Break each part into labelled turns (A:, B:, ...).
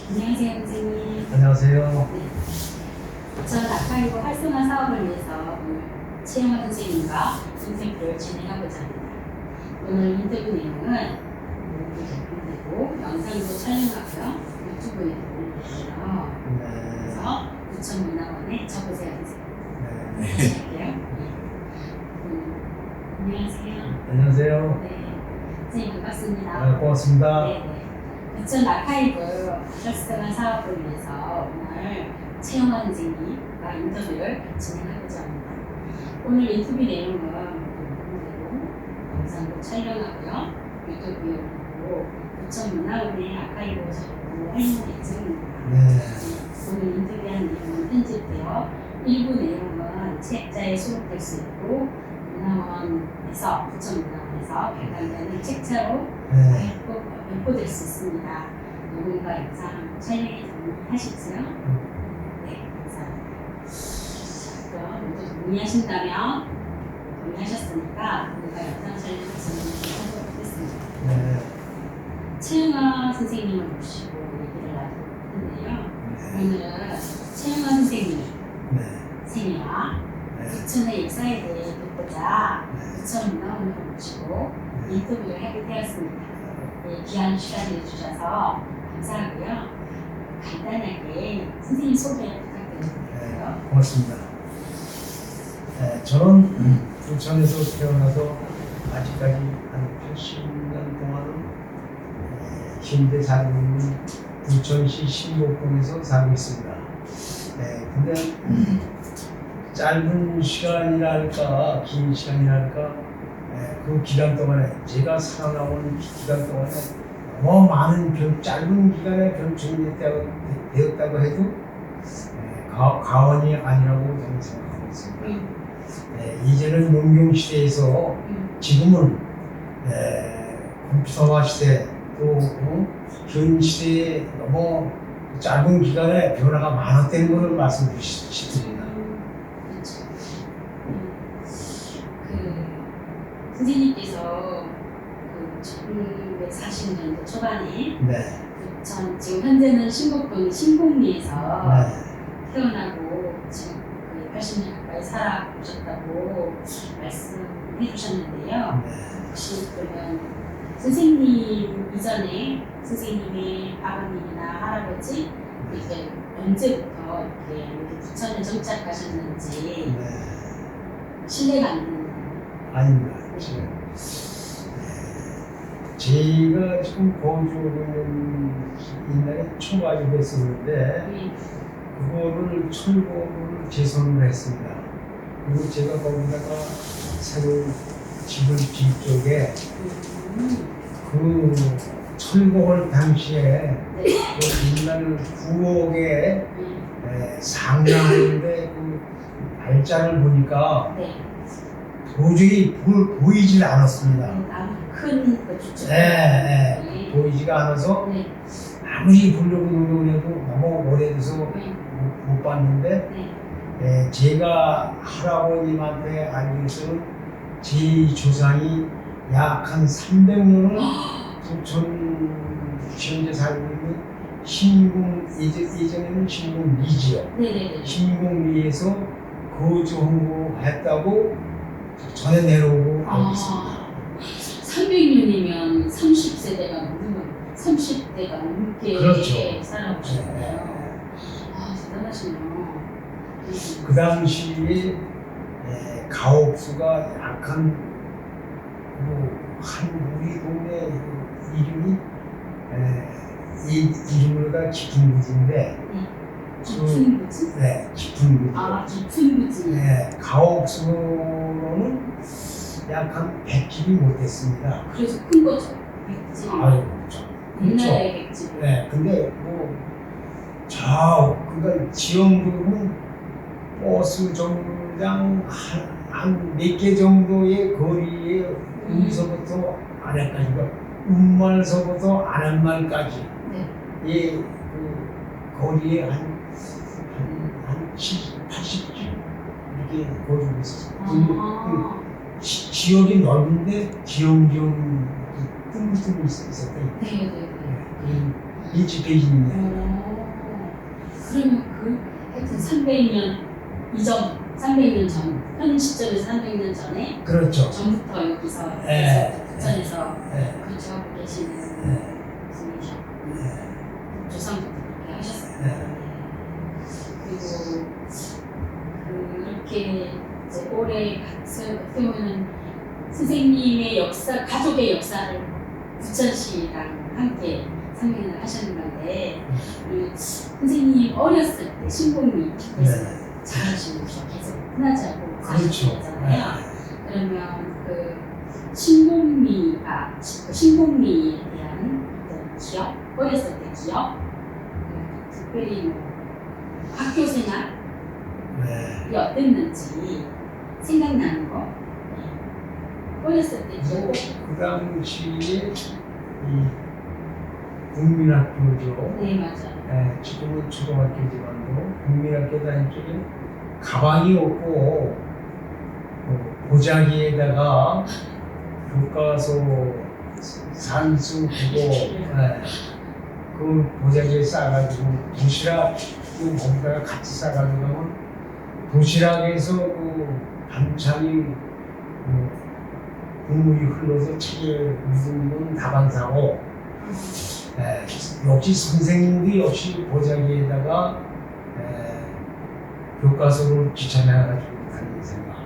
A: 안녕하세요, 선생님.
B: 안녕하세요.
A: 네. 전 아카이브 활성화 사업을 위해서 오늘 최영화 선생님과 인터뷰를 진행하고자 합니다. 오늘 인터뷰 내용은 작성되고 영상도 촬영하고요. 유튜브에 올려주세요. 그래서 부천문화원에 적으세요, 선생님.
B: 네.
A: 시작할게요. 안녕하세요.
B: 안녕하세요.
A: 네. 선생님 반갑습니다.
B: 네, 고맙습니다.
A: 네. 부천 아카이브 활성화 사업을 위해서 오늘 최영화 선생님과 인터뷰를 진행하고자 합니다. 오늘 인터뷰 내용은 영상도 촬영하고요. 유튜브에 올리고 부천문화원의 아카이브 작업으로 활용 예정입니다.
B: 네.
A: 오늘 인터뷰한 내용은 편집되어 일부 내용은 책자에 수록될 수 있고 문화원에서 부천문화원에서 발간되는 책자로
B: 네.
A: 배포될 수 있습니다. 녹음과 영상 촬영에 동의하시죠? 네, 감사합니다. 그럼 모두 동의하신다면 동의하셨으니까 녹음과 영상 촬영을 진행하도록 하겠습니다.
B: 네.
A: 최영화 선생님을 모시고 얘기를 나눌 텐데요. 오늘은 최영화 선생님
B: 네.
A: 생애와
B: 네.
A: 부천의 역사에 대해 듣고자 부천문화원을 모시고 인터뷰를 하게 되었습니다. 네, 귀한 시간을 내주셔서 감사하고요. 간단하게 선생님 소개 부탁드립니다.
B: 네. 고맙습니다. 네, 저는 부천에서 태어나서 아직까지 한 80년 동안은 현재 살고 있는 부천시 신곡동에서 살고 있습니다. 네, 근데 짧은 시간이랄까 긴 시간이랄까 그 기간 동안에 제가 살아남은 기간 동안에 너무 많은 짧은 기간에 변천이 되었다고 해도 과언이 아니라고 저는 생각하고 있습니다. 이제는 농경 시대에서 지금은 컴퓨터화 시대 또 현 시대에 너무 짧은 기간에 변화가 많았다는 것을 말씀드리고 싶습니다.
A: 그렇죠. 선생님께서 1940년도 초반에
B: 네.
A: 부천 지금 현재는 신곡동 신곡리에서
B: 네.
A: 태어나고 지금 거의 80년 가까이 살아오셨다고 말씀해 주셨는데요.
B: 네.
A: 혹시 그러면 선생님 이전에 선생님의 아버님이나 할아버지 이렇게 언제부터 이렇게 부천에 정착하셨는지
B: 네.
A: 실례가 안 되는
B: 아닙니다. 제가 지금 거주하고 있는 옛날에 초가집에 있었는데 그거를 철거를 재선을 했습니다. 그리고 제가 거기다가 새로 집을 질 적에 그 철거할 당시에 그 옛날 9억에 상당한데 그 날짜를 보니까 도저히 보이질 않았습니다.
A: 큰 거주죠.
B: 네. 보이지가 않아서 아무리 보려고 노력을 해도 너무 오래돼서 못 봤는데 제가 할아버님한테 알기로는 제 조상이 약 한 300년을 부천 현재 살고 있는 신궁 예전에는 신궁리지요. 신궁리에서 거주했다고 전해 내려오고 알고 있습니다.
A: 300년이면 30세대가 넘는 30대가 넘게
B: 그렇죠.
A: 살아오셨네요. 대단하시네요.
B: 그 당시에 가옥수가 약한 한 우리 동네 이름이 이 이름으로다 깊은부지인데
A: 깊은부지?
B: 네, 깊은부지.
A: 깊은부지.
B: 네, 가옥수로는 약 한 100집이 못됐습니다.
A: 그래서 큰 거죠. 100집.
B: 아유, 그렇죠.
A: 옛날에 100집.
B: 네, 근데 그러니까 지형도로는 버스 정류장 한 몇 개 정도의 거리에 여기서부터 아래까지가 운말서부터 아랫말까지 그 거리에 한 70, 80집 이렇게 거주고 있었어요. 지역이 넓은데 지형지형 뜬금뜬금 있었대요. 인치페이지입니다.
A: 그러면 그 하여튼 300년 이전, 300년 전, 현 시점에서 300년 전에
B: 그렇죠.
A: 전부터 여기서
B: 예.
A: 부천에서
B: 예.
A: 그렇게 하고 계시는
B: 예.
A: 분이셨고
B: 예.
A: 조상부터 그렇게 하셨어요.
B: 예.
A: 그리고 그렇게 이제 올해 어떻게 보면 선생님의 역사, 가족의 역사를 부천시랑 함께 3년을 하셨는 건데 선생님 어렸을 때 신곡리
B: 네.
A: 잘하시는 거 계속 흔하지 않고
B: 그렇죠.
A: 사시잖아요. 그러면 그 신곡리에 대한 어떤 기억, 어렸을 때 기억, 특별히 뭐 학교 생활이
B: 네.
A: 어땠는지 생각나는 거, 어렸을 때 기억.
B: 그 당시에 이 국민학교죠.
A: 네, 맞아요.
B: 예, 지금은 초등학교지만도 국민학교 다닐 적에 가방이 없고 보자기에다가 교과서 산수 그거 그 보자기에 싸가지고 도시락 거기다가 같이 싸가지고 가면 도시락에서 그 반찬이 국물이 흘러서 책에 묻은 건 다반사고 역시 선생님도 역시 보자기에다가 교과서를 귀찮아가지고 다니는 생각.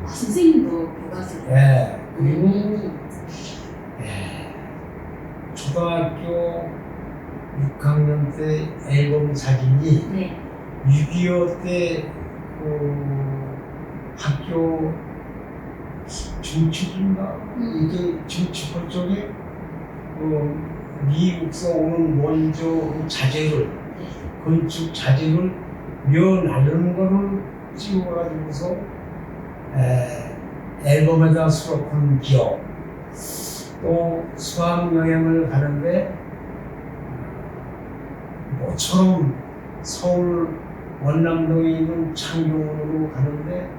A: 선생님도 교과서.
B: 그리고 초등학교 6학년 때 앨범 사진이
A: 네.
B: 6.25 때 학교 중축인가 이게 중축할 쪽에 미국서 오는 원조 자재를 건축 자재를 며 나르는 거를 찍어가지고서 앨범에다 수록한 기억. 또 수학 여행을 가는데 모처럼 서울 원남동에 있는 창경으로 가는데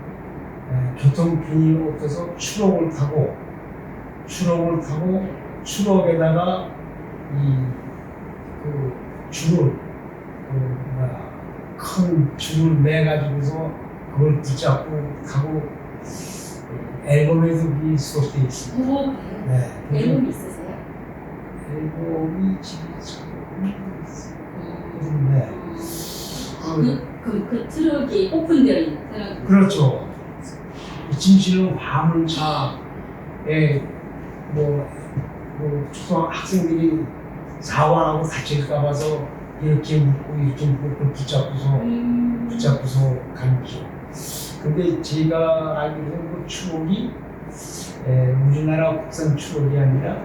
B: 교통편이 없어서 추록을 타고 추록에다가 그 줄을 큰 줄을 매 가지고서 그걸 붙잡고 타고 앨범에도 이 수록되어 있습니다.
A: 오,
B: 네.
A: 앨범이 있으세요?
B: 앨범이 집에 있는데
A: 그 트럭이 오픈되어 있는 트럭.
B: 그렇죠. 진실은 화물차에 뭐 초등학생들이 사고하고 다칠까 봐서 이렇게 묶고 붙잡고서 가는 기억. 근데 제가 알기로는 그 추억이 우리나라 국산 추억이 아니라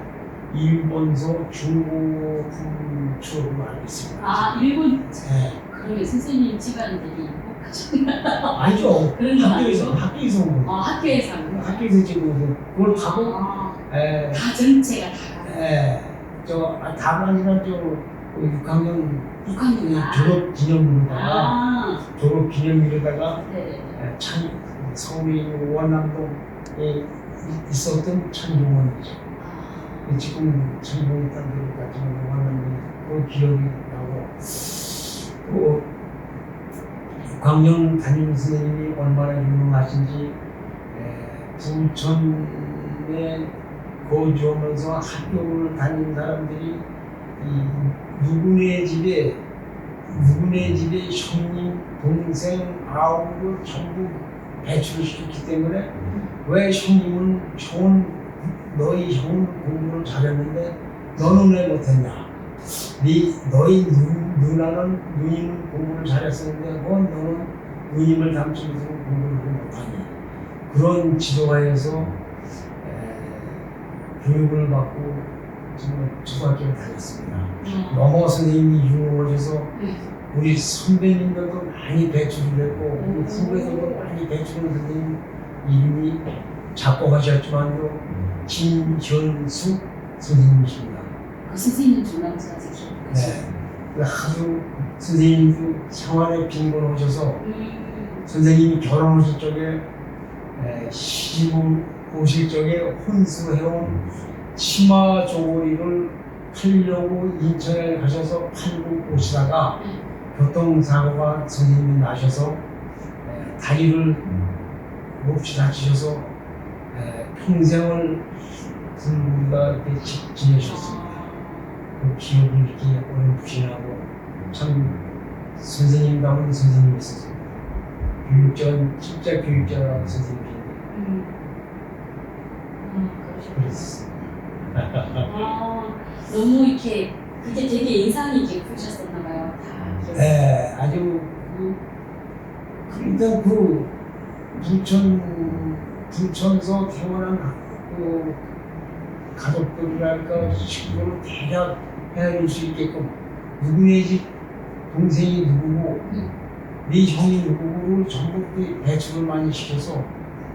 B: 일본서 중고품 추억으로 알고 있습니다.
A: 아, 일본.
B: 네.
A: 그러면 선생님 집안들이 행복하셨나요?
B: 아니죠.
A: 그런 거
B: 학교에서
A: 아니고?
B: 온 거.
A: 학교에서 한 거예요?
B: 학교에서 찍은 거. 그걸 타고
A: 다 전체가 다.
B: 다가 아니라 6학년
A: 6학년.
B: 졸업 기념으로다가 졸업 기념일에다가
A: 네.
B: 서울의 원남동에 있었던 창경원이죠. 지금 창경원 딴 데로 갔지만 원남동에 그 기억이 나고 또 6학년 담임 선생님이 얼마나 유명하신지 부천에 거주하면서 학교를 다닌 사람들이 누구네 집에 형님, 동생, 아우를 전부 배출을 시켰기 때문에 왜 너희 형은 공부를 잘했는데 너는 왜 못했냐? 너희 누님은 공부를 잘했었는데 너는 누님을 닮지 못하고 공부를 못하니? 그런 지도하에서 교육을 받고 정말 초등학교를 다녔습니다. 너무 선생님이 유명하셔서 우리 선배님들도 많이 배출을 했고 우리 후배들도 많이 배출을 선생님 이름이 작곡하셨지만요 김현수 선생님이십니다.
A: 그 선생님 중간까지 기억하시죠?
B: 하도 선생님도 생활에 빈곤하셔서 선생님이 결혼하실 적에 시집 오실 적에 혼수해온 치마 조거리를 팔려고 인천에 가셔서 팔고 오시다가 교통사고가 선생님이 나셔서 다리를 몹시 다치셔서 평생을 우리가 이렇게 지내셨습니다. 그 기억을 이렇게 오랜부신하고 참 선생님다운 선생님이었습니다. 교육자, 진짜 교육자 선생님인데 그랬습니다.
A: 너무 이렇게 그게 되게 인상이 깊으셨었나 봐요. 다
B: 네, 아주 일단 그 부천서 태어난 그 가족들이랄까 식구를 대략 헤아릴 수 있게끔 누구네 집 동생이 누구고 네 형이 누구를 전부 배출을 많이 시켜서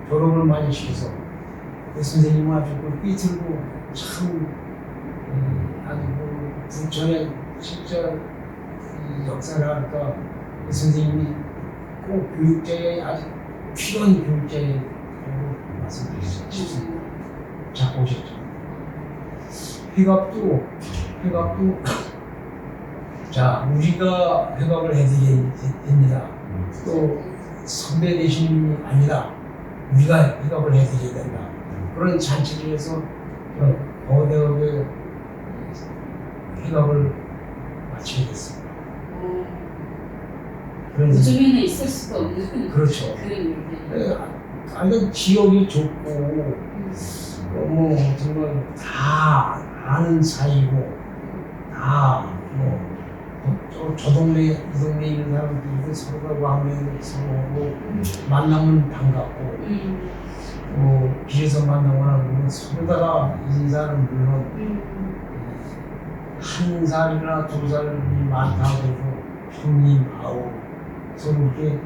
B: 졸업을 많이 시켜서 그 선생님은 아주 그 삐뚤고 참 아주 그 부천의 진짜 이 역사랄까 그 선생님이 꼭 교육자의 아주 필요한 교육자라고 말씀드릴 수 있습니다. 자 보셨죠? 회갑도 자 우리가 회갑을 해드려야 됩니다. 또 선배 되시는 분이 아니라 우리가 회갑을 해드려야 된다. 그런 잔치를 해서 거대하게 회갑을 마치게 됐습니다.
A: 요즘에는 있을 수가 없는
B: 그렇죠.
A: 그런 일들.
B: 완전 지역이 좁고 뭐 정말 다 아는 사이고 다뭐 저 동네 이 동네 있는 사람들도 서로가 왕래를 서로하고 만나면 반갑고 뭐 길에서 만나거나 그러면 서로다가 인사는 물론 한 살이나 두 살이 많다고 해서 형님 아우 서로 이렇게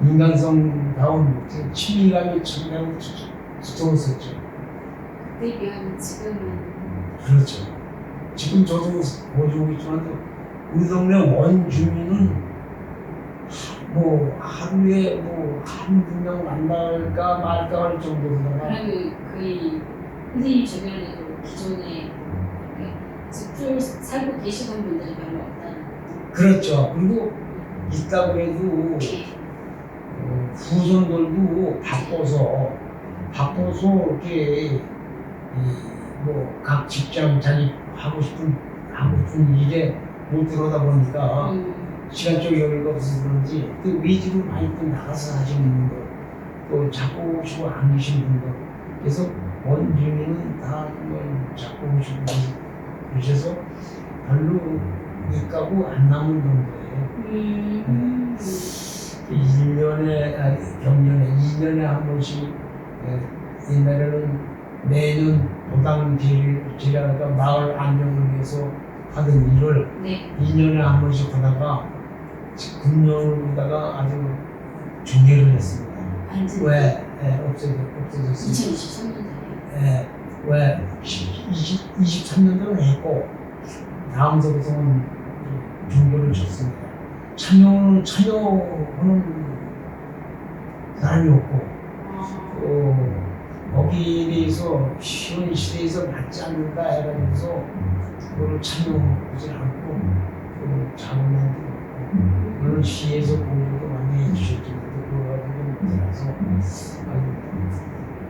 B: 인간성다운 친밀감이 참 두터웠었죠.
A: 그때 비하면 지금은
B: 그렇죠. 지금 저도 보여주고 있지만 우리 동네 원주민은 뭐 하루에 뭐 한두 명 만날까 말까 할 정도로다가
A: 그러면 거의 선생님 주변에도 기존에 쭉 살고 계시던 분들이 별로 없다는.
B: 그렇죠. 그리고 있다고 해도 후손들도 바빠서 이렇게 뭐 각 직장 자기 하고 싶은 일에 못 들어오다 보니까 시간적 여유가 없어서 그런지 또 외지로 많이 또 나가서 사시는 분들 또 잡고 오시고 안 계신 분들 그래서 원주민은 다 잡고 오시고 그러셔서 별로 윗가고 안 남은 정도예요. 2년에 2년에 한 번씩 옛날에는 매년 도당 제리하다가 마을 안정을 위해서 하던 일을 2년에 한 번씩 하다가 금년으로다가 아주 중계를 했습니다. 왜? 없어졌습니다.
A: 2023년도에.
B: 왜? 23년도는 했고 다음서부터는 중계를 쳤습니다. 참여하는 사람이 없고 거기에 대해서 쉬운 시대에서 맞지 않는다 해가지고서 그걸 참여하지 않고 자문한도 없고 물론 시에서 공부도 많이 해주셨지만 그거 가지고 못해서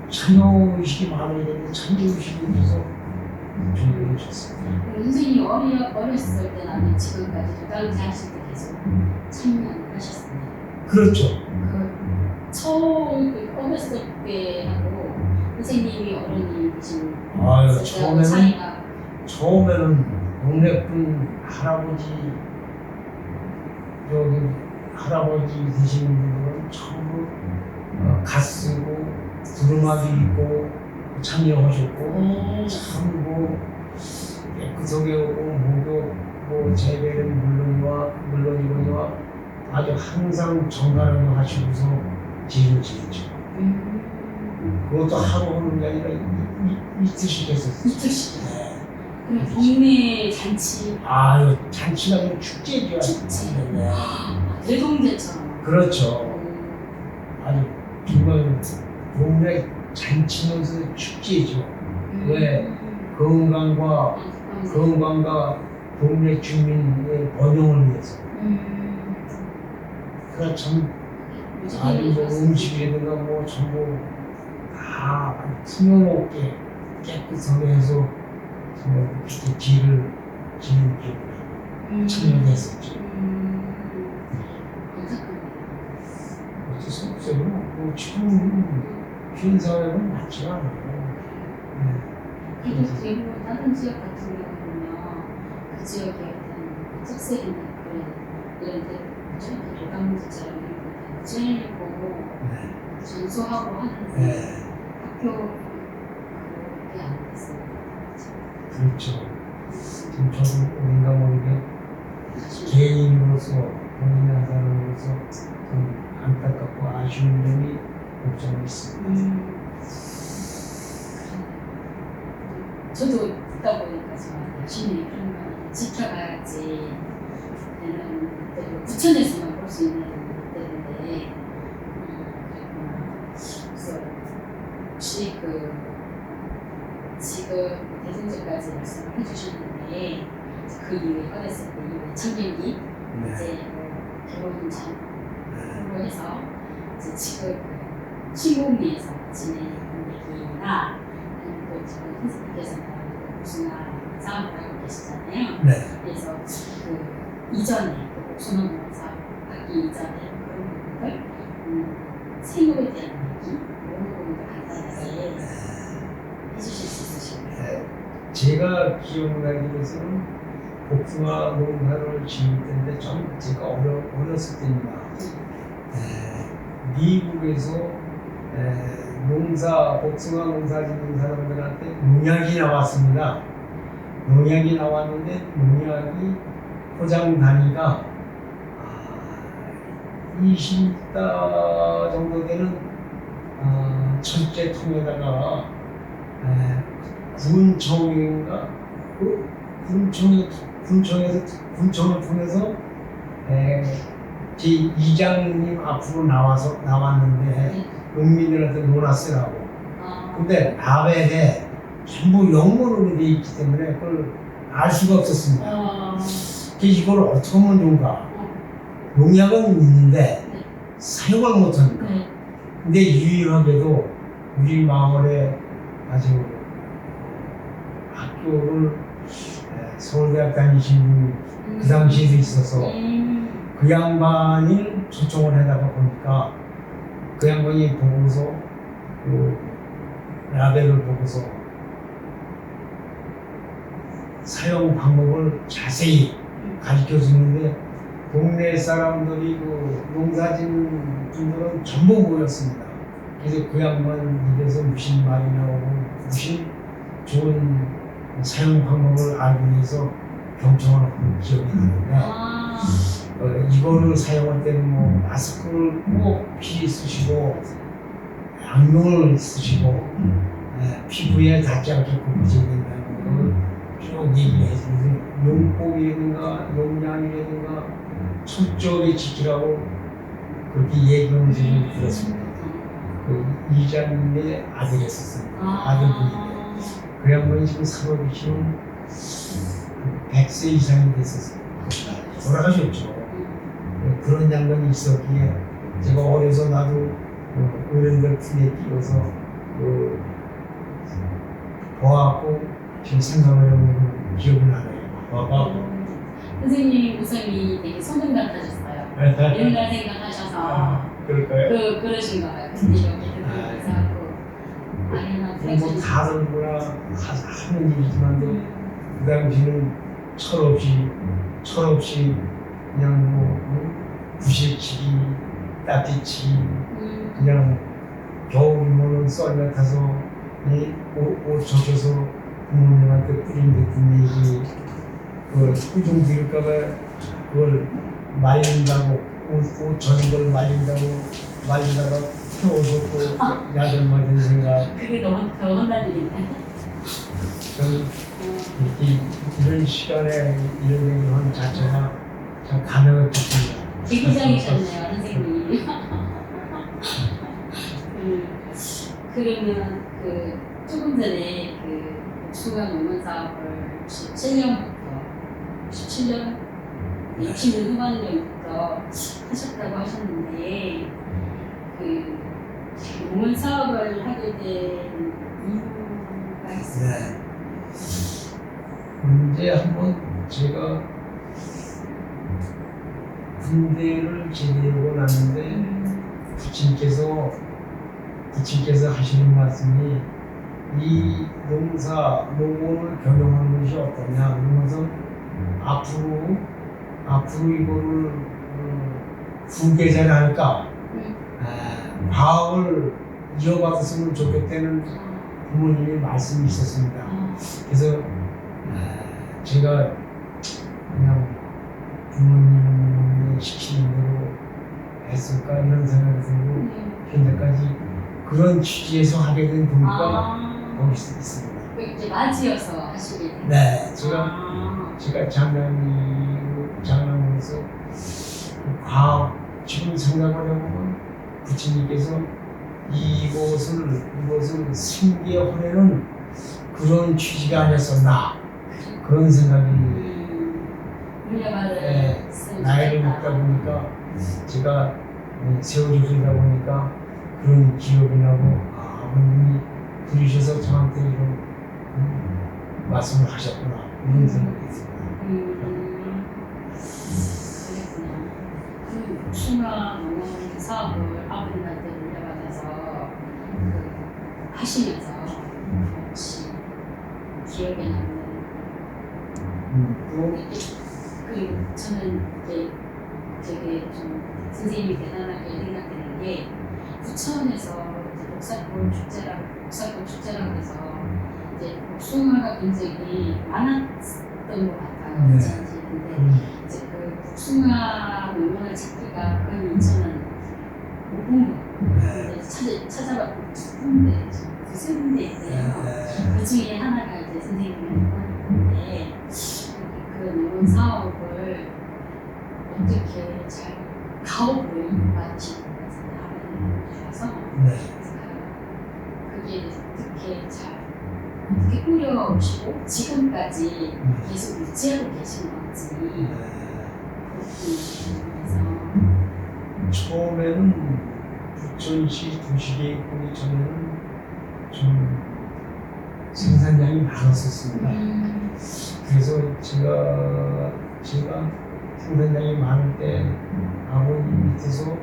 B: 참여의식이 많아야 되는데 참여의식이 없어서 준비를 줬습니다.
A: 선생님이 어렸을 때나 지금까지 도당제 하실 때 계속 참여를 하셨습니다.
B: 그렇죠.
A: 처음 어렸을 때 하고 선생님이 어른이 되신
B: 처음에는 동네분 할아버지 되시는 분들은 전부 갓 쓰고 두루마기 입고 참여하셨고 참 깨끗하게 오고 목욕 재배는 물론이거니와 아주 항상 정갈하게 하시고서 지를 지었죠. 그것도 하루 하는 게 아니라 이틀씩 했었어요.
A: 이틀씩. 그럼 동네 잔치.
B: 잔치가 아니라 축제죠.
A: 축제. 대동제처럼.
B: 그렇죠. 아주 정말 동네 잔치면서 축제죠. 왜 건강과 건강과 동네 주민의 번영을 위해서. 그러니까 참 아주 뭐 음식이라든가 뭐 전부 다 풍요롭게 깨끗하게 해서 정말 그때 뒤를 지는 기억이 참여했었죠. 어쩔 수 없어요. 뭐 지금 현 사회는 맞지가 않아요.
A: 그래도 대부분 다른 지역 같은 경우는요, 그 지역의 어떤 특색이나 이런 데 저렇게 도감지처럼 이렇게 찔리고 전수하고 하는데 학교 그게 안 됐어요.
B: 그렇죠. 지금 저도 어딘가 모르게 개인으로서 본인의 한 사람으로서 좀 안타깝고 아쉬운 점이 없지 있습니다.
A: 저도 듣다 보니까 정말 열심히 그런 걸 지켜가야지 되는 것들을 부천에서만 볼 수 있는 것들인데 그래서 혹시 지금 대승제까지 말씀을 해주셨는데 그 이후에 어렸을 때 이후에 청년기 이제 결혼 전으로 해서 이제 지금 신곡리에서 지내는 얘기나 아니면 또 지금 선생님께서는 복숭아 사업을 하고 계시잖아요. 그래서 그 이전에 복숭아 사업 하기 이전에 그런 부분들 생업에 대한 얘기 이런 부분들 간단하게 해주실 수 있으실까요?
B: 제가 기억나기로서는 복숭아 농사를 지을 때인데 좀 제가 어렸을 때입니다. 미국에서 복숭아 농사 짓는 사람들한테 농약이 나왔습니다. 농약이 나왔는데 농약이 포장 단위가 20다 정도 되는 철제 통에다가 군청인가 군청을 통해서 제 이장님 앞으로 나왔는데 농민들한테 논았으라고. 근데 라벨에 전부 영문으로 돼 있기 때문에 그걸 알 수가 없었습니다. 그래서 이걸 어떻게 하면 좋은가? 농약은 있는데 사용을 못합니다. 근데 유일하게도 우리 마을에 아주 학교를 서울대학 다니신 분이 그 당시에도 있어서 그 양반이 초청을 하다가 보니까 그 양반이 보고서 그 라벨을 보고서 사용 방법을 자세히 가르쳐 주는데 동네 사람들이 그 농사 짓는 분들은 전부 모였습니다. 그래서 그 양반 입에서 무슨 말이 나오고 무슨 좋은 사용 방법을 알기 위해서 경청을 한 기억이 나는데 이거를 사용할 때는 뭐 마스크를 꼭 필히 쓰시고 양용을 쓰시고 피부에 닿지 않게 고쳐야 된다는 걸 쭉 얘기를 해주는데 용법이라든가 용량이라든가 철저하게 지키라고 그렇게 얘기하는 소리를 들었습니다. 그 이장님의 아들이었었습니다. 아들분인데 그 양반이 지금 살아계시는 100세 이상이 됐었어요. 돌아가셨죠. 그런 양반이 있었기에 제가 어려서 나도 어른들 품에 끼어서 보았고 지금 생각을 해보면 기억이 나네요.
A: 선생님 우선이 되게 소문 같아졌어요. 옛날 생각하셔서 그러신 거예요. 근데 여기 들으면서
B: 뭐 다른구나 하는 일이지만도 그 당시는 철없이 그냥 뭐 부실치기, 따뜻치 그냥 겨울이면 썰매 타서 옷 젖혀서 부모님한테 뿌린 듯한 얘기 그걸 후중 들을까봐 그걸 말린다고 옷 젖은 걸 말린다가 태워서 또 야단 맞은 생각
A: 그게 너무 더 혼난 일이네.
B: 저는 이런 시간에 이런 얘기를 하는 자체가 참 감회가 깊습니다.
A: 기구장이셨네요, 선생님. 그러면 조금 전에 복숭아 농원 사업을 17년부터 17년 60년 후반년부터 하셨다고 하셨는데 그 농원 사업을 하게 된 이유가 있어요.
B: 언제 한번 제가 군대를 제대하고 났는데 부친께서 하시는 말씀이 이 농원을 경영하는 것이 어떠냐 그러면서 앞으로 이거를 후계자를 할까 과업을 이어받았으면 좋겠다는 부모님의 말씀이 있었습니다. 그래서 제가 그냥 부모님이 시키는 대로 했을까 이런 생각이 들고 현재까지 그런 취지에서 하게 된 동기가 거기 있습니다.
A: 이제 맞이어서 하시게 된
B: 네, 제가 장남으로서 과학 지금 생각을 해보면 부처님께서 이것을 승계하려는 그런 취지가 아니었었나 그런 생각이 나이를 먹다 보니까 제가 세워주시다 보니까 그런 기억이 나고 아버님이 부르셔서 저한테 이런 말씀을 하셨구나 이런 생각이 있습니다.
A: 그랬구나. 그 복숭아 농원 사업을 아버님한테 물려받아서 하시면서 혹시 기억에 남는 저는 이제 되게 좀 선생님이 대단하게 생각되는 게 부천에서 복사꽃 축제라고 해서 이제 복숭아가 굉장히 많았던 것 같아요.
B: 네.
A: 근데 이제 그 복숭아 농원을 찾기가 거의 인천은 못 본 거예요. 찾아봤더니 두세 군데 있어요. 그 중에 하나가 이제 선생님의 농원인데 그 농원 사업을 어떻게 잘 가업을 맞추고 아버님을 주셔서 그게 어떻게 꾸려오시고 지금까지 계속 유지하고 계신 건지 그래서
B: 처음에는 부천시 도시계획 보기 전에는 좀 생산량이 많았었습니다. 그래서 제가 생산량이 많을 때 아버님 밑에서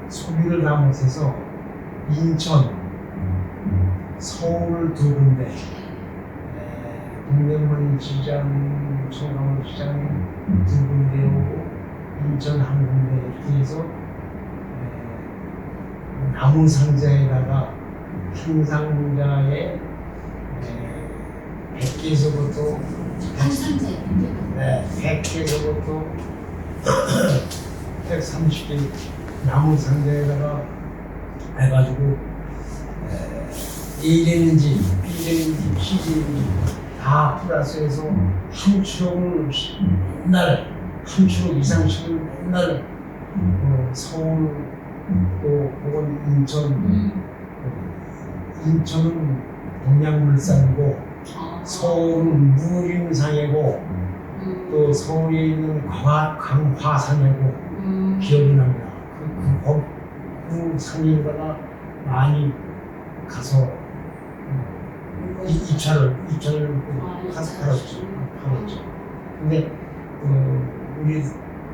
B: 소비를 다 못해서 인천, 서울 두 군데, 동대문 시장, 청강원 시장 두 군데 오고 인천 한 군데 이렇게 해서 나무 상자에다가 한 상자에 100개에서부터
A: 한 상자에
B: 100개에서부터 130개 나무 상자에다가 해가지고 A라는지 B라는지 C라는지 다 플러스해서 한 추록을 맨날 한 추록 이상씩을 맨날 서울 또 혹은 인천은 동양물산이고 서울은 무림상이고 또 서울에 있는 강화산이고 기억이 납니다. 그 산에다가 많이 가서 입찰을 가서 팔았죠. 근데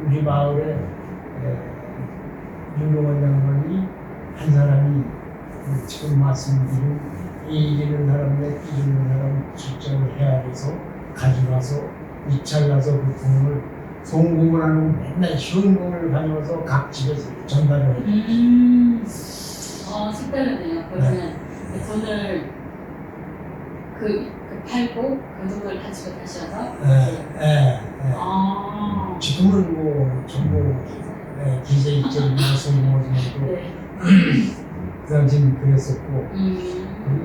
B: 우리 마을에 윤동원 장관이 한 사람이 지금 말씀드린 A라는 사람에 B라는 사람 출장을 해야 해서 가져가서 입찰나서 그 돈을 송금을 하는 맨날 현금을 가져와서 각 집에서 전달을 해요.
A: 색다르네요. 그러면 그 돈을 팔고 그 돈을 가지고 다시 와서
B: 지금은 뭐 전부 기재 입증이나 송금하지만 그 당시는 그랬었고 그리고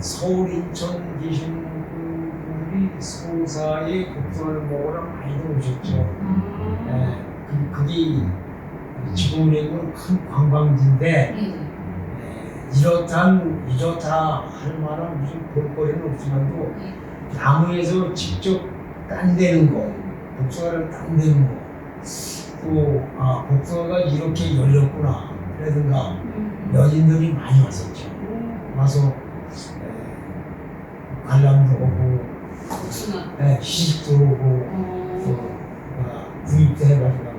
B: 서울 인천 계신 분들이 송사의 국수를 먹으러 많이들 오셨죠. 그게 지금으로는 큰 관광지인데 이렇다 할 만한 무슨 볼거리는 없지만도 나무에서 직접 딴대는 거, 복숭아를 딴대는 거, 또 복숭아가 이렇게 열렸구나 그러든가 연인들이 많이 왔었죠. 와서 관람도 오고
A: 복숭아.
B: 시식도 오고 또 구입도 해가지고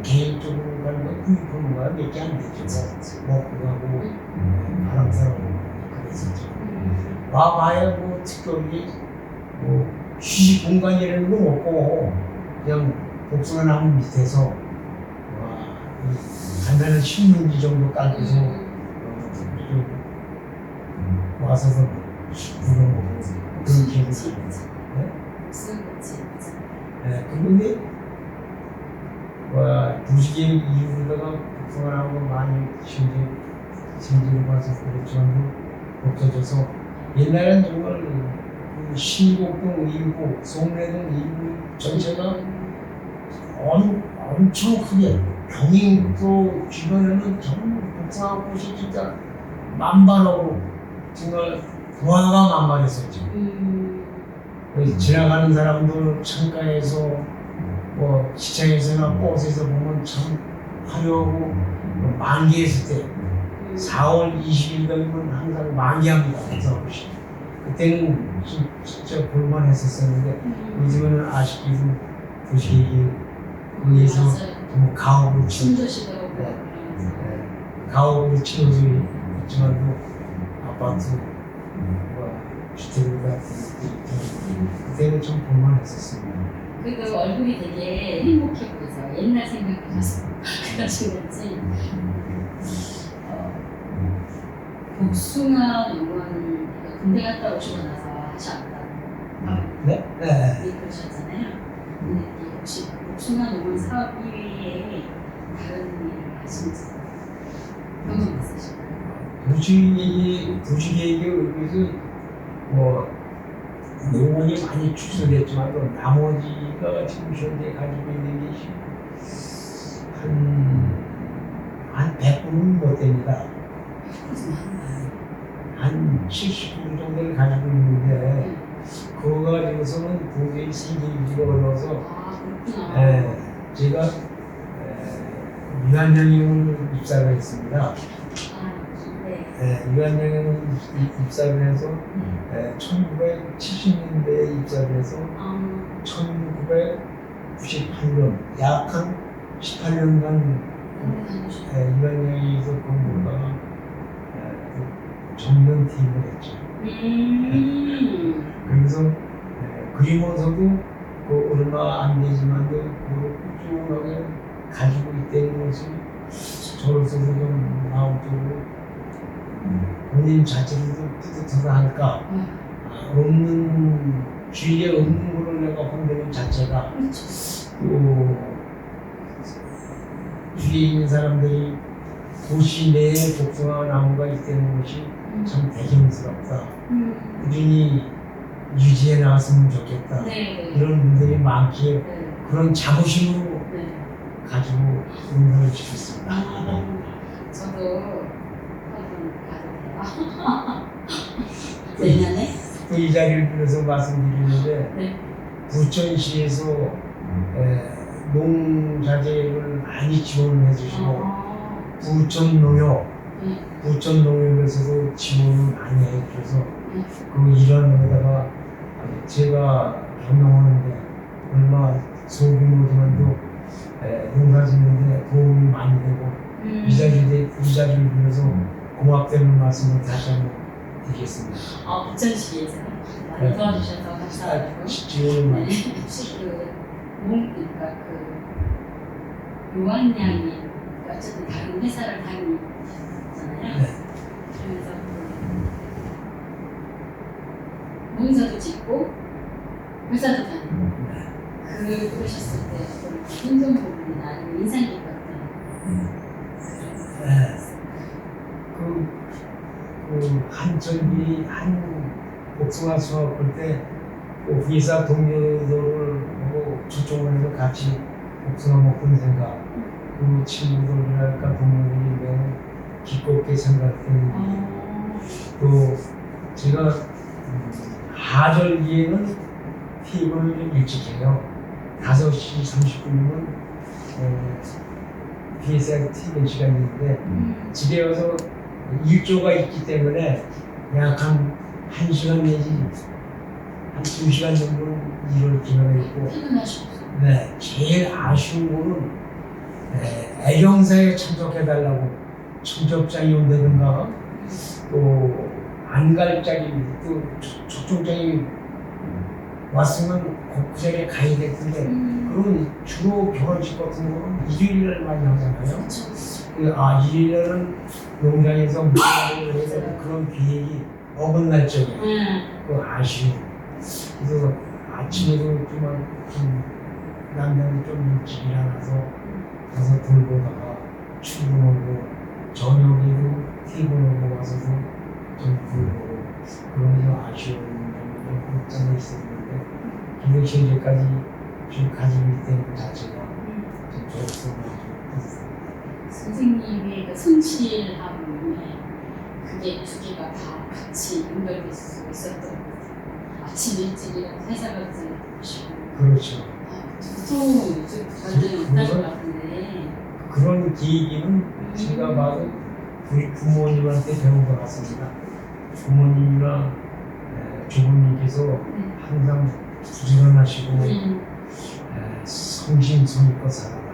B: 개인적으로 가는 거 구입하는 거야 몇 개 안 되죠. 먹고 가고 바람 쐬고 그랬었죠. 와봐야 뭐 특별히 뭐 휴식 공간이라는 건 없고 그냥 복숭아 나무 밑에서 이 간단한 신문지 정도 깔고서 와서 부는 거 그런 기분이 들어요. 네, 그런데 부시계 이후로다가 복숭아 나무가 많이 심지어 봐서 그렇지만 없어져서 옛날엔 정말 그 신곡동 일부, 송내동 일부 전체가 엄청 크게 경인도 주변에는 전부 복숭아 꽃이 진짜 만발하고 정말 부화가 만발했었죠. 지나가는 사람들 창가에서 뭐 시장에서나 버스에서 보면 참 화려하고 만개했을 때 4월 20일 되면 항상 만개합니다. 그래서 그때는 진짜 볼만했었었는데 요즘에는 아쉽게도 도시계획에 의해서 뭐 가옥으로 가옥으로 치러져 있지만도 아파트 주택을 그때는 좀 볼만했었습니다.
A: 그래도 얼굴이 되게 행복해 보여서 옛날 생각하셔서 그러신 건지 복숭아 농원 군대 갔다 오시고 나서 하셨다.
B: 네?
A: 그러셨잖아요. 근데 혹시 복숭아 농원 사업 이외에 다른 일을 하시는지 경험 있으실까요?
B: 도시계획에 의해서 뭐 농원이 많이 축소됐지만 나머지가 지금 현재 가지고 있는 게 한 100분은 못 됩니다. 한 70분 정도를 가지고 있는데 그거 가지고서는 도저히 생기기가 어려워서 제가 유한양형을 입사를 했습니다. 유한양형을 입사를 해서 1970년대에 입사를 해서 1998년 약 한 18년간 유한양에서 근무하다가 정년퇴임을 했죠. 그래서 그리면서도 얼마 안 되지만도 꾸준하게 가지고 있다는 것이 저로서도 좀 마음적으로 본인 자체도 뿌듯하다 할까. 주위에 없는 거를 내가 혼내는 자체가 또 주위에 있는 사람들이 도시 내에 복숭아 나무가 있다는 것이 참 대견스럽다. 꾸준히 유지해 나갔으면 좋겠다. 이런 분들이 많기에 그런 자부심으로 가지고 운동을 시켰습니다.
A: 저도 한번 가도 돼요? 내년에?
B: 또 이 자리를 빌어서 말씀드리는데 부천시에서 농자재를 많이 지원을 해주시고 부천농협에서도 지원을 많이 해주셔서 그 일환에다가 제가 경영하는데 얼마 소규모지만도 농사 짓는데 도움이 많이 되고 이 자리를 빌어서 고맙다는 말씀을 다시 한번 드리겠습니다.
A: 부천시에서 많이 도와주셔서 감사하고
B: 지원을 많이
A: 혹시 그러니까 유한양이 어쨌든 다른 회사를 다니잖아요. 그래서 농사도 짓고 회사도 다니고 그러셨을 때 어떤 힘든 부분이나 아니면 인상 깊었던
B: 한철이 한 복숭아 수확 할 때 회사 동료들을 하고 초청을 해서 같이 복숭아 먹던 생각 그 친구들이랄까 동료들이 매우 기껍게 생각되는
A: 어.
B: 또 제가 하절기에는 퇴근을 좀 일찍 해요. 5시 30분이면 뒤에서 퇴근 시간인데 집에 와서 일조가 있기 때문에 약 한 1시간 내지 한 2시간 정도는 일을 기다려 있고
A: 퇴근하셨어요.
B: 네, 제일 아쉬운 거는 애경사에 참석해달라고 청첩장이 온다든가 또 안갈 짝이 또 초청장이 왔으면 그 자리에 가야 될 텐데 그런 주로 결혼식 같은 거는 일요일날 많이 하잖아요.
A: 그렇죠.
B: 일요일날은 농장에서 무슨 해야 되는 그런 계획이 어긋날 적이에요. 그 아쉬움. 그래서 아침에도 좀 남편이 좀 일찍 일어나서 가서 돌보다가 출근하고 저녁에도 퇴근하고 와서도 좀 돌보고 그런 좀 아쉬운 점이 없잖아 있었는데 근데 현재까지 지금 가지고 있는 그 자체가 좀 좋습니다.
A: 선생님의 그 성실함에 그게 두 개가 다 같이 연결될 수 있었던 것 같아요. 아침 일찍 일어나서 회사를 보시고
B: 그렇죠.
A: 보통 요즘 완전히 없다는 것 같은데
B: 그런 계기는 제가 봐도 우리 부모님한테 배운 것 같습니다. 부모님이나 조부님께서 항상 부지런하시고 성심성의껏 살아라.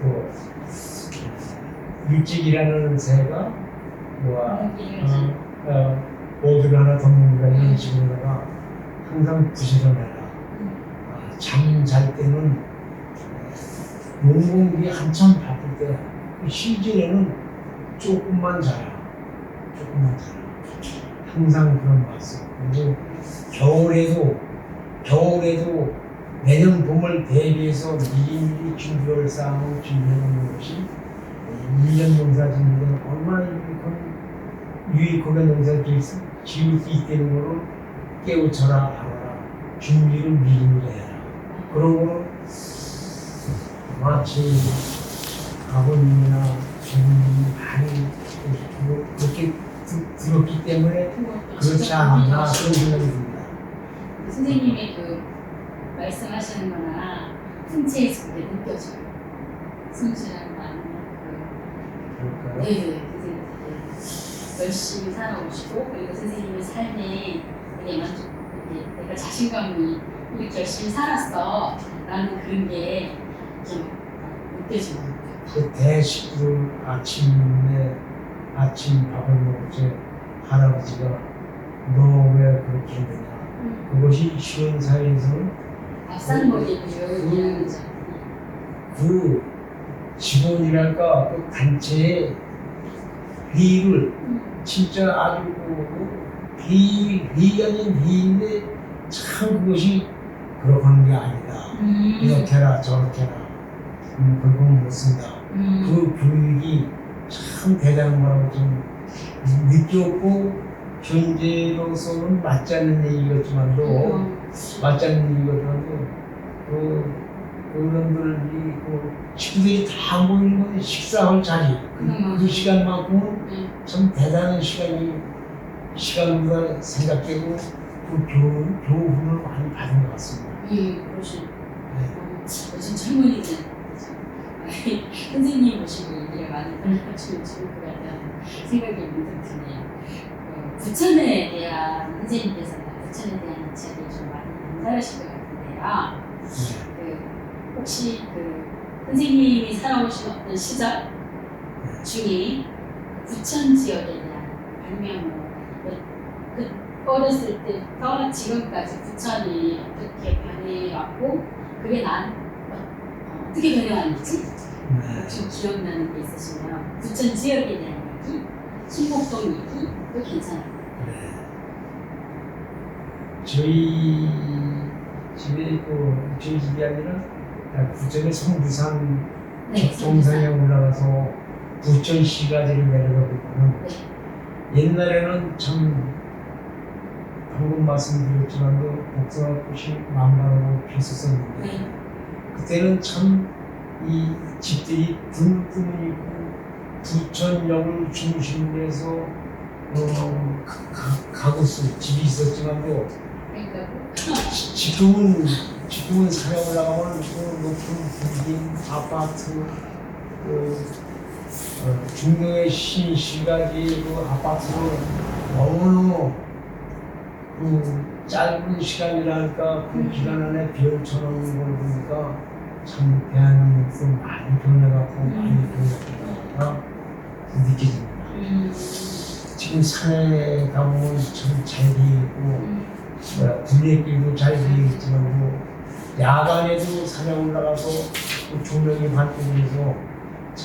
B: 또 일찍 일하는 새가 모두를 하나 더 먹는다 이런 식으로다가 항상 부지런해라. 잠 잘 때는 농공들이 한참 바쁠 때 실전에는 조금만 자라. 항상 그런 말씀. 그리고 겨울에도 내년 봄을 대비해서 미리미리 준비를 쌓아놓은 준비해놓는 것이 1년 농사 짓는 데는 얼마나 유익하게 농사를 지을 수 있다는 것을 깨우쳐라 알아라. 준비를 미리미리 해라. 그런 거는 마치 아버님이나 부모님이 많이 그렇게 들었기 때문에 그렇지 않았나 그런 생각이 듭니다.
A: 선생님의 그 말씀하시는 거나 풍채에서 그게 느껴져요. 성실한 마음
B: 그럴까요?
A: 네, 선생님 되게 열심히 살아오시고 그리고 선생님의 삶에 되게 만족, 내가 자신감이 이렇게 열심히 살았어 라는 그런 게 좀 느껴지는 것 같아요.
B: 그 대식구 아침 밥을 먹을 때 할아버지가 너 왜 그렇게 했느냐 그것이 쉬운 사회에서는
A: 앞산머리를 얘기하죠.
B: 그 직원이랄까 그 단체의 회의를 진짜 아주 회의 아닌 회의인데 참 그것이 그렇게 하는 게 아니다. 이렇게 해라 저렇게 해라 그건 못 쓴다. 그 교육이 참 대단한 거라고 좀 느꼈고 현재로서는 맞지 않는 얘기였지만도 어른들이 식구들이 다 모이는 건 식사할 자리 그 시간만큼은 참 대단한 시간보다 생각되고 그 교훈을 많이 받은 것 같습니다.
A: 그러시. 요즘 젊은이들 선생님 모시고 얘기를 많이 들려주면 좋을 것 같다는 생각이 문득 드네요. 부천에 대한 선생님께서는 부천에 대한 이야기를 좀 많이 남다르실 것 같은데요. 혹시 선생님이 살아오신 어떤 시절 중에 부천 지역에 대한 아니면 어렸을 때부터 지금까지 부천이 어떻게 변해왔고 그게 어떻게 변해왔는지 좀 기억나는 게 있으시면 부천 지역에 대한 얘기, 신곡동 얘기도 괜찮아요.
B: 저희 집이 아니라 부천의 성부산 정상에 올라가서 부천시가지를 내려가고 있고는 옛날에는 참 방금 말씀드렸지만도 복숭아꽃이 만발하고 피었었는데 그때는 참 이 집들이 드문드문 있고 부천역을 중심으로 해서 가구수 집이 있었지만도
A: 그러니까
B: 지금은 산에 올라가면 그 높은 빌딩, 아파트, 중동의 신시가지 그 아파트로 너무너무 짧은 시간이라니까 그 기간 안에 비를 쳐놓는 걸 보니까 참 대한민국도 많이 변해갖고 많이 변했구나 느껴집니다. 지금 산에 가보면 참 잘 돼 있고 둘레길도 잘 돼 있지만 뭐 야간에도 산에 올라가서 그 조명이 밝고 그래서 참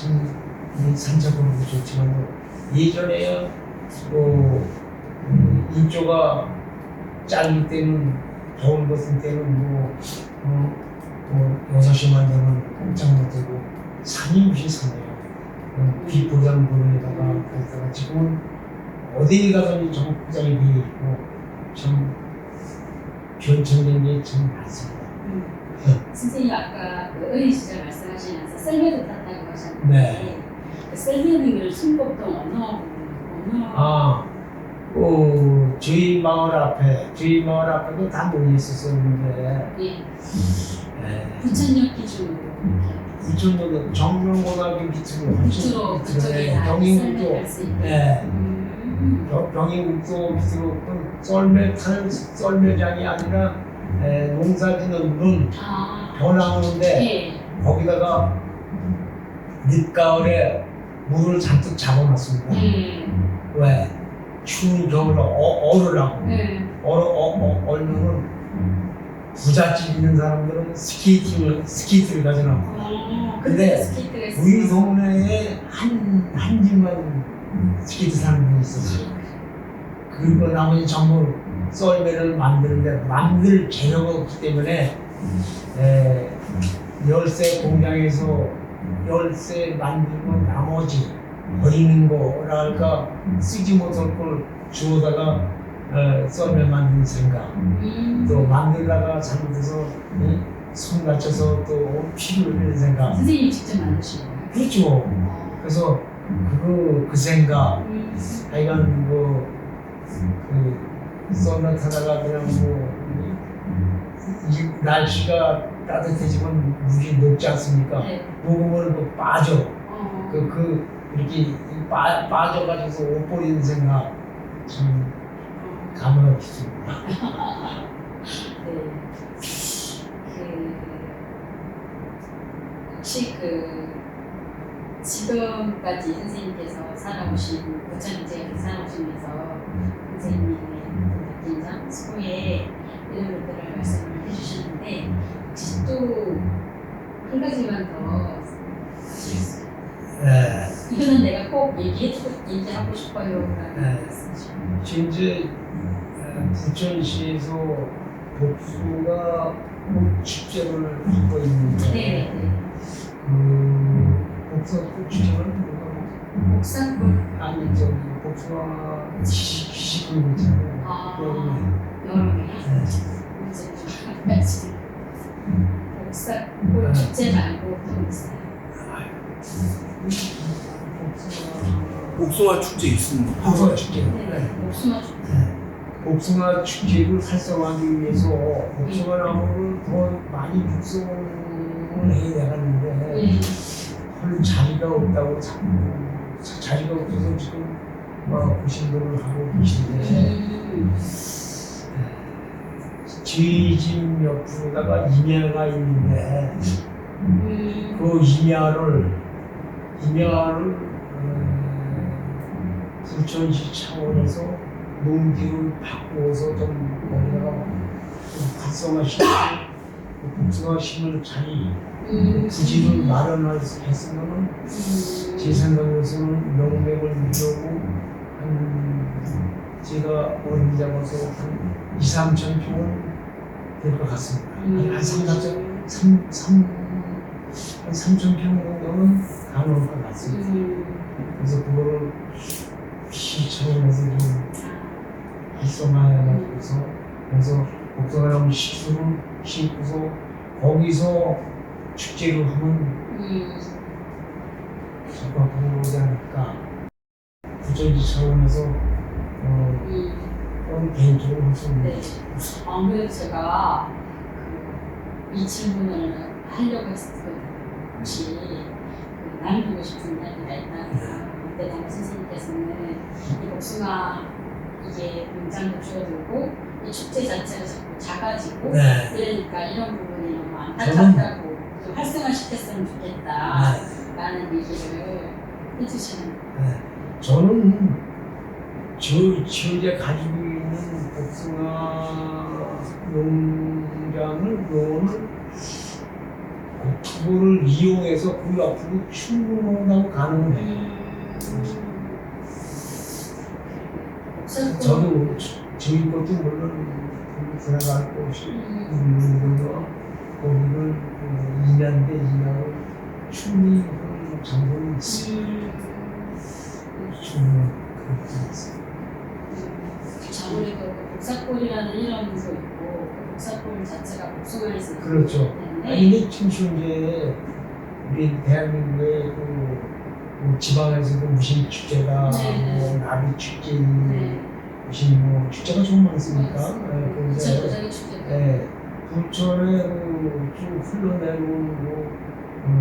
B: 산책으로도 좋지만 뭐 예전에야 인조가 짧을 때는 더운 같은 때는 6시만 되면 꼼짝 못하고 산이 무시 산이에요. 빛 보장 도로에다가 그러다가 지금은 어디에 가든지 정복장이 되어 있고 참 변천된 게 참 많습니다.
A: 선생님 아까 그 어린 시절 말씀하시면서 썰매도 탔다고 하셨는데
B: 네.
A: 그 썰매는 그 순복동 어느
B: 저희 마을 앞에도 다 모여 있었었는데
A: 예. 부천역 기준으로
B: 부천역은 정명고등학교 밑으로
A: 그쪽에 다
B: 경인국도
A: 썰매 탈 수 있고
B: 경인국도 밑으로 썰매 타는 썰매장이 아니라 농사짓는 눈 벼나무인데 거기다가 늦가을에 물을 잔뜩 잡아놨습니다. 왜? 추운 겨울에 얼으라고. 얼면은 부잣집 있는 사람들은 스케이트를 가져나고. 근데 우리 동네에 한 집만 스케이트 사는 분이 있었어요. 그리고 나머지 전부 썰매를 만드는데 만들 재료가 없기 때문에 열쇠 공장에서 열쇠 만들고 나머지 버리는 거랄까 쓰지 못할 걸 주워다가 썰매 만드는 생각 또 만들다가 잘못해서 손 다쳐서 또 피를 흘리는 생각
A: 선생님이 직접 만드신 거예요?
B: 그렇죠. 그래서 그 생각 하여간 썰매 타다가 그냥 이 날씨가 따뜻해지면 물이 녹지 않습니까? 녹으면 빠져. 이렇게 빠져가지고 옷 버리는 생각 참 감회가 깊습니다.
A: 혹시 지금까지 선생님께서 살아오신 부천 지역에 살아오시면서 선생님의 느낀 점, 수고에 이런 것들을 말씀을 해주셨는데 혹시 또 한 가지만 더 하실 수 있어요? 이거는 내가 꼭 얘기하고 싶어요.
B: 지금 이제 부천시에서 복숭아 꽃 축제를 하고 있는데 복숭아 꽃 축제는
A: 복숭아꽃
B: 아니 복숭아 시식을 있잖아요.
A: 여름에 복숭아꽃 축제 말고 또 있어요?
C: 복숭아 축제 있습니다.
B: 복숭아 축제.
A: 복숭아 축제.
B: 복숭아 축제를 활성화하기 위해서 복숭아 나무를 더 많이 육성을 해야 되는데 자리가 없다고 자리가 없어서 지금 고심들을 하고 계신데 저희 집 옆으로다가 임야가 있는데 그 임야를 부천시 차원에서 농지를 바꾸어서 좀 거기다가 활성화시키고 복숭아 심을 자리 부지를 마련했으면 제 생각에서는 명맥을 누려고 제가 어린 잡아서 한 2~3천 평은 될 것 같습니다. 한 3천 평 정도는 가능할 것 같습니다. 그래서 그거를 시청에서 좀 활성화해가지고서 그래서 복숭아나무 식수를 심고서 거기서 축제를 하면 적합하지 않을까. 구조지 차원에서 개인적으로 할 수 있는.
A: 네. 아무래도 제가 이 질문을 하려고 했었거든요. 혹시 나누고 싶은 이야기가 있나? 그때 담임 선생님께서는 이 복숭아 이게 농장도 줄어들고 이 축제 자체가 자꾸 작아지고
B: 네.
A: 그러니까 이런 부분이 너무 안타깝다고 좀 활성화시켰으면 좋겠다 라는 얘기를 해주시는 거예요.
B: 저는 지어제 가지고 있는 복숭아 농장을 그거를 이용해서 그 앞으로 충분하다고 가능해요. 저도 저희 것도 물론 들어갈 곳이 있는 거고 거기를 2년 대 2년을 충분히 그런 장본이 있어요. 충분히 그렇게 있어요.
A: 아무래도 복사골이라는 이름도 있고 복사골 자체가 복숭아에서
B: 그렇죠. 아니 근데 지금 이제 우리 대한민국의 지방에서도 무슨 축제다, 뭐 나비 축제, 무슨 뭐 축제가 좀 많습니까?
A: 부천도자기 축제.
B: 부천에 쭉 흘러내려온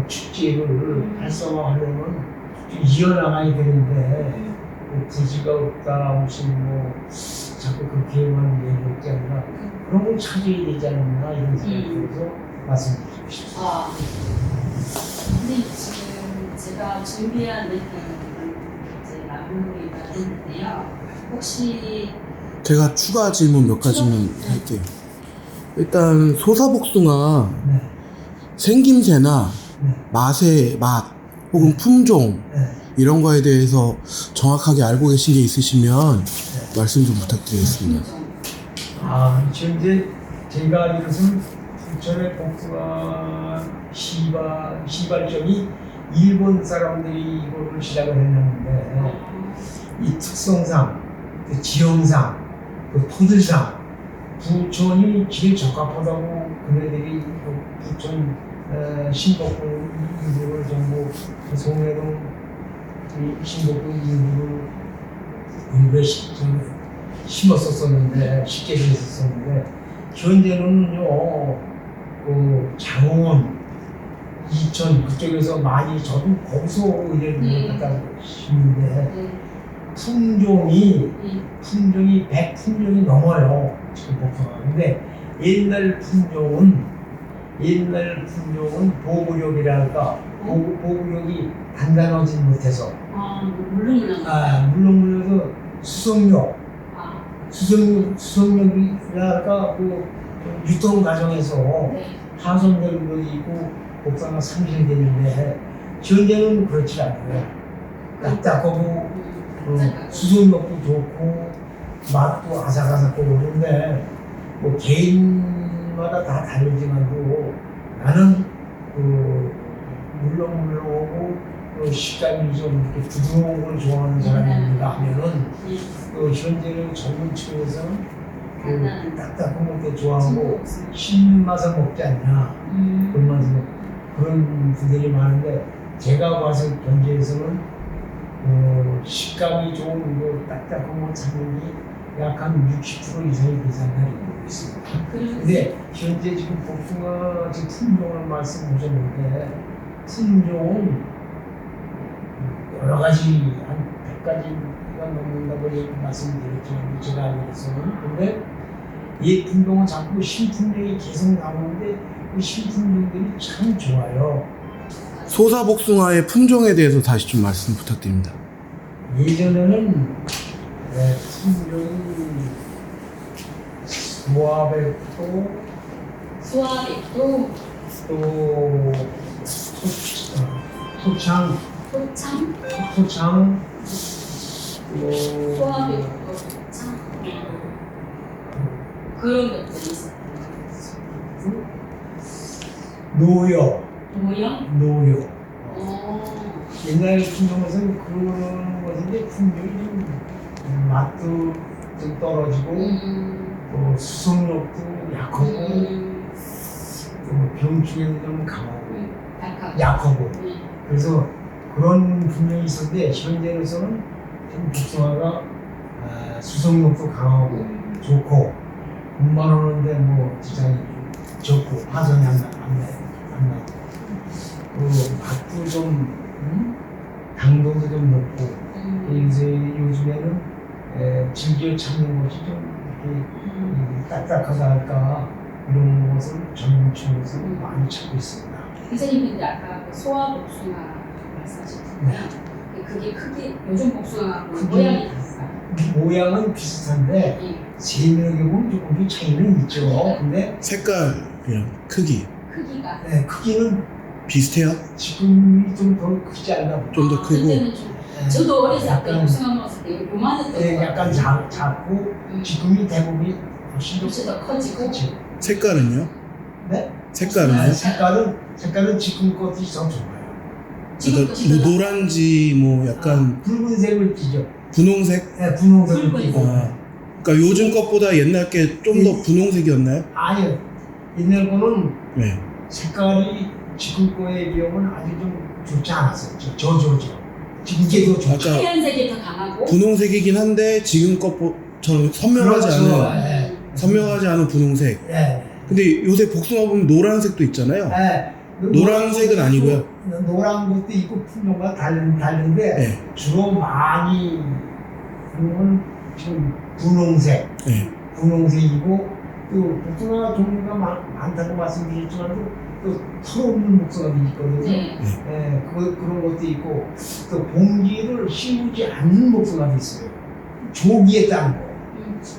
B: 축제를 활성화하려면 이어나가야 되는데 부지가 없다, 무슨 뭐 자꾸 그렇게만 얘기했지 않나 그런 걸 찾아야 되지 않나 이런 생각이 들어서 말씀드리고 싶습니다.
A: 근데 지금 제가 준비한 이제 마무리가 됐는데요. 혹시
C: 제가 추가 질문 몇 가지만 할게요. 일단 소사복숭아 생김새나 맛의 맛 혹은 품종 이런 거에 대해서 정확하게 알고 계신 게 있으시면 말씀 좀 부탁드리겠습니다.
B: 지금 이제 제가 알기로는 부천의 복숭아 시발점이 일본 사람들이 이거를 시작을 했는데 이 특성상, 그 지형상, 그 토질상 부천이 제일 적합하다고 그네들이 부천 신복군 일부를 전부 송해동 신복군 일부를 심었었는데 쉽게 됐었는데 현재는요 그 장원 이천 그쪽에서 많이 저도 거기서 의뢰를 갖다 심는데 품종이 100품종이 넘어요 지금 복숭아. 근데 옛날 품종은 보구력이랄까 보구력이 단단하지 못해서 물렁물렁해서 수성력이랄까 그 유통 과정에서 파손된 것도 있고 복숭아가 상실되는데 현재는 그렇지 않아요. 딱딱하고 수성력도 좋고 맛도 아삭아삭하고 그런데 뭐 개인마다 다 다르지만도 나는 그 물렁물렁하고 식감이 좀 이렇게 부드러운 걸 좋아하는 사람입니다 하면은 현재는 젊은 층에서는 딱딱한 것도 좋아하고 신 맛을 먹지 않냐 그런 분들이 많은데 제가 봐서 현재에서는 식감이 좋은 딱딱한 거 찾는 게 약 한 60% 이상이 되잖아요. 있습니다. 근데 현재 지금 복숭아 지금 품종을 말씀하셨는데 품종은 여러 가지 한 100가지가 넘는다고 말씀드렸지만 제가 알기로서는 근데 이 품종은 자꾸 신품종이 계속 나오는데 그 신품종들이 참 좋아요.
C: 소사복숭아의 품종에 대해서 다시 좀 말씀 부탁드립니다.
B: 예전에는 품종이 소아백도 또 소창
A: 소아백도 소창 그런 것들이 있어요.
B: 노여. 옛날 품종에서는 그런 것인데 품종이 좀 맛도 좀 떨어지고 또 수성력도 약하고 또 병충해도 좀 강하고 약하고 그래서 그런 분명히 있었는데 현재로서는 좀 복숭아가 수성력도 강하고 좋고 돈만 오는데 뭐 지장이 좋고 파손이 안 나고 그 맛도 좀 당도도 좀 높고 요즘에는 즐겨 찾는 것이 좀 이렇게 딱딱하다 할까 이런 것을 젊은 층에서 많이 찾고 있습니다.
A: 선생님 근데 아까 그 소화 복숭아 말씀하셨잖아요. 그게 크게 요즘 복숭아하고 모양이 다른가요?
B: 모양은 비슷한데 세밀하게 보면 조금 차이는 있죠. 근데
C: 색깔이랑 크기
A: 크기가
B: 크기는
C: 비슷해요?
B: 지금이 좀 더 크지 않나 보죠.
C: 좀 더 크고.
A: 그때는 좀 저도 어렸을 때
B: 약간,
A: 복숭아 먹었을 때 요만했던 거
B: 약간 작고 지금이 대부분이
A: 훨씬 더 커지고
B: 크죠.
C: 색깔은요?
B: 네?
C: 색깔은요?
B: 색깔은 지금 것이 더 좋아요.
C: 그러니까 뭐 노란지 뭐 약간
B: 붉은색을 띠죠.
C: 분홍색?
B: 네, 분홍색을
A: 붉은색.
B: 띠고.
C: 그러니까 요즘 것보다 옛날 게 좀 더 분홍색이었나요?
B: 아니요. 옛날 거는
C: 네.
B: 색깔이 지금 거에 비하면 아주 좀 좋지 않았어요. 저죠. 지금 이게 더 좋죠.
C: 아까
A: 하얀색이 더 강하고
C: 분홍색이긴 한데 지금 것처럼 선명하지 않은 분홍색.
B: 네.
C: 근데 요새 복숭아 보면 노란색도 있잖아요.
B: 네.
C: 노란색은 아니고요.
B: 노란 것도 있고 품종과 다른데
C: 네.
B: 주로 많이 보면 지금 분홍색,
C: 네.
B: 분홍색이고 또 복숭아 종류가 많다고 말씀드렸지만 또 털없는 복숭아도 있거든요.
A: 네.
B: 그런 것도 있고 또 봉지를 씌우지 않는 복숭아도 있어요. 조기에 따른 거.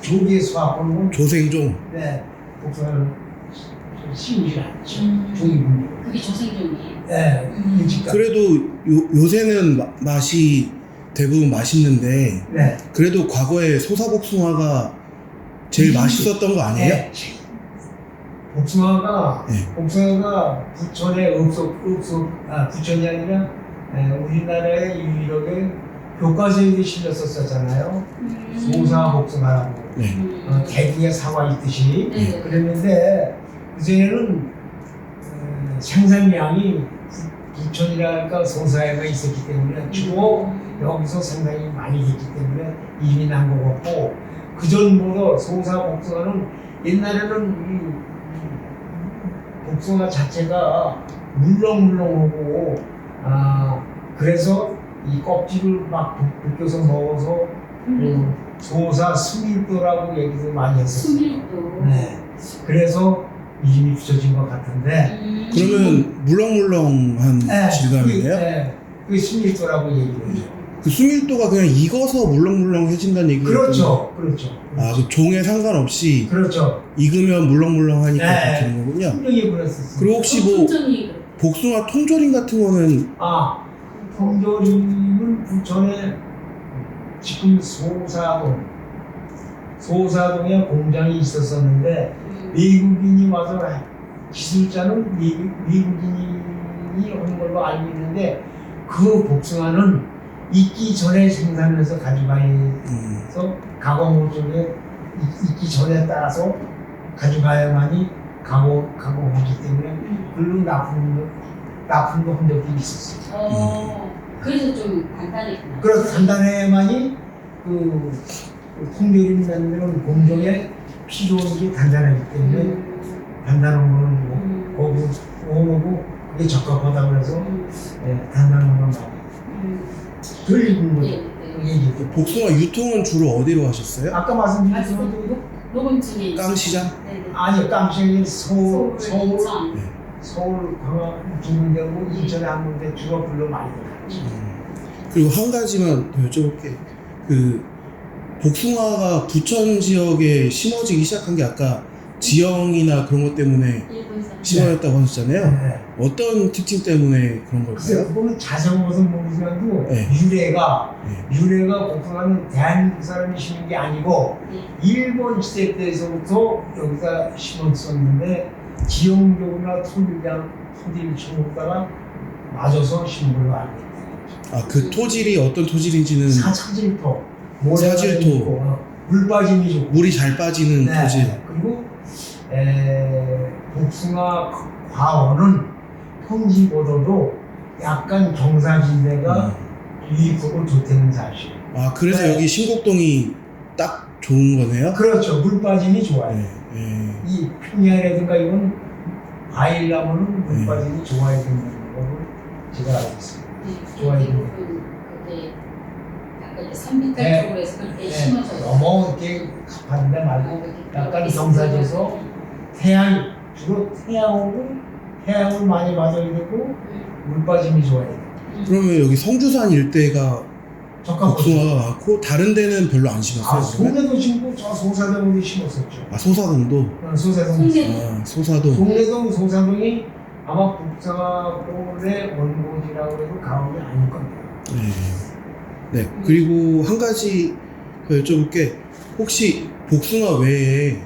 B: 조기에 수확하는 건
C: 조생종.
B: 복숭아를 씌우지 않죠. 종이 봉지.
A: 그게 조생종이에요.
B: 일찍
C: 그래도 요새는 맛이 대부분 맛있는데
B: 네.
C: 그래도 과거에 소사복숭아가 제일 맛있었던 거 아니에요?
B: 네. 복숭아가 부천에 부천이 아니라 우리나라에 유일하게 교과서에 실렸었잖아요. 소사 복숭아라고.
C: 네.
B: 대구에 사과 있듯이.
A: 네.
B: 그랬는데 이제는 생산량이 부천이랄까 소사에만 있었기 때문에 주로 여기서 상당히 많이 됐기 때문에 이미 난 것 같고 그 전보다 소사 복숭아는 옛날에는 복숭아 자체가 물렁물렁하고 그래서 이 껍질을 막 벗겨서 먹어서 소사 스밀도라고 얘기도 많이 했었어요.
A: 스밀도.
B: 네. 그래서 이름이 붙여진 것 같은데
C: 그러면 물렁물렁한 질감이에요?
B: 그 스밀도라고 얘기를 해요.
C: 그 수밀도가 그냥 익어서 물렁물렁해진다는 얘기가
B: 그렇죠.
C: 그 종에 상관없이
B: 그렇죠.
C: 익으면 물렁물렁하니까 그렇게 되는 거군요.
B: 분명히 그랬었어요.
C: 그리고 혹시 뭐 복숭아 통조림 같은 거는
B: 통조림은 부천에 지금 소사동에 공장이 있었었는데 미국인이 와서 기술자는 미국인이 오는 걸로 알고 있는데 그 복숭아는 익기 전에 생산해서 가져가서 가공호 쪽에 익기 전에 따라서 가져가야만이 가공하기 때문에 물론 납품도 한 적이 있었어요.
A: 그래서 좀 단단했구나.
B: 그래서 단단해야만이 그 통조림 만드는 공정에 필요한 게 단단하기 때문에 단단한 거는 거기서 오고 그게 적합하다고 그래서 단단한 건 많이 덜 익은 거죠. 얘기죠.
C: 복숭아 유통은 주로 어디로 하셨어요?
B: 아까 말씀드린
A: 녹음증에
C: 깡시장?
B: 아니요, 깡시장이 서울,
A: 인천.
B: 광화 두 군데고 인천에 한 군데 주로 불러 많이 들어갔죠.
C: 그리고 한 가지만 더 여쭤볼게. 그 복숭아가 부천 지역에 심어지기 시작한 게 아까 지형이나 그런 것 때문에 심어졌다고 하셨잖아요. 어떤 특징 때문에 그런
B: 글쎄요,
C: 걸까요?
B: 그거는 자세한 것은 모르지만도 유래가 복숭아는 대한민국 사람이 심은 게 아니고 일본 시대 때에서부터 여기다 심었었는데 지형적으로나 토지를 쳐먹다가 맞아서 심은 걸로 알고 있다.
C: 그 토질이 어떤 토질인지는
B: 사질토,
C: 사질토,
B: 물 빠짐이 좋고
C: 물이 잘 빠지는 토질.
B: 그리고 복숭아 과원은 평지보다도 약간 경사진대가 유익하고 좋다는 사실.
C: 아 그래서
B: 네.
C: 여기 신곡동이 딱 좋은 거네요?
B: 그렇죠. 물 빠짐이 좋아요.
C: 네, 네.
B: 이 평야라든가 이건 과일나무는 물 빠짐이 좋아야 된다는 걸 제가 알고 있습니다. 좋아요.
A: 대부분 그게 약간 이제 산비탈
B: 네.
A: 쪽으로 해서 그렇게
B: 네,
A: 심어져요.
B: 너무 이렇게 가파른 데 말고 약간 경사져서 주로 태양을 많이 받아야 되고 물 빠짐이 좋아야 돼요.
C: 그러면 여기 성주산 일대가
B: 적합하죠.
C: 복숭아가 많고 다른 데는 별로 안 심었어요?
B: 아,
C: 그러면?
B: 송내도 심고 저 소사동도 심었었죠.
C: 아 소사동도?
B: 소사동.
A: 송내.
C: 아 소사동.
B: 송내동 소사동이 아마 북사골의 원고지라고 해도 과언이 아닐 겁니다.
C: 네. 네. 그리고 한 가지 더 여쭤볼 게 혹시 복숭아 외에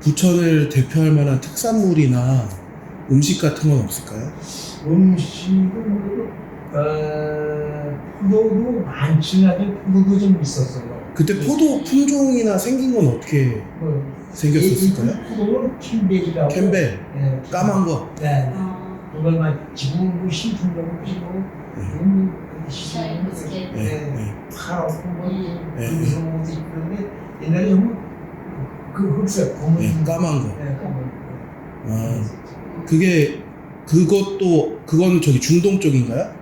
C: 부천을 대표할 만한 특산물이나 음식 같은 건 없을까요?
B: 음식은 포도도 많지는 않은데 포도도 좀 있었어요.
C: 그때 포도 품종이나 생긴 건 어떻게
B: 뭐,
C: 생겼었을까요?
B: 이 포도는 캠벨이라고.
C: 캠벨,
B: 네,
C: 까만 거.
B: 네.
A: 아,
B: 그걸만 지금 뭐 신품종으로 지금
A: 샤인머스켓.
C: 네.
B: 파랗고 뭐
C: 네.
B: 무슨 옷도 있고 그런데 옛날에 좀 그 흑색 검은
C: 네, 까만 거.
B: 네, 까만 거.
C: 아, 그거는 저기 중동 쪽인가요?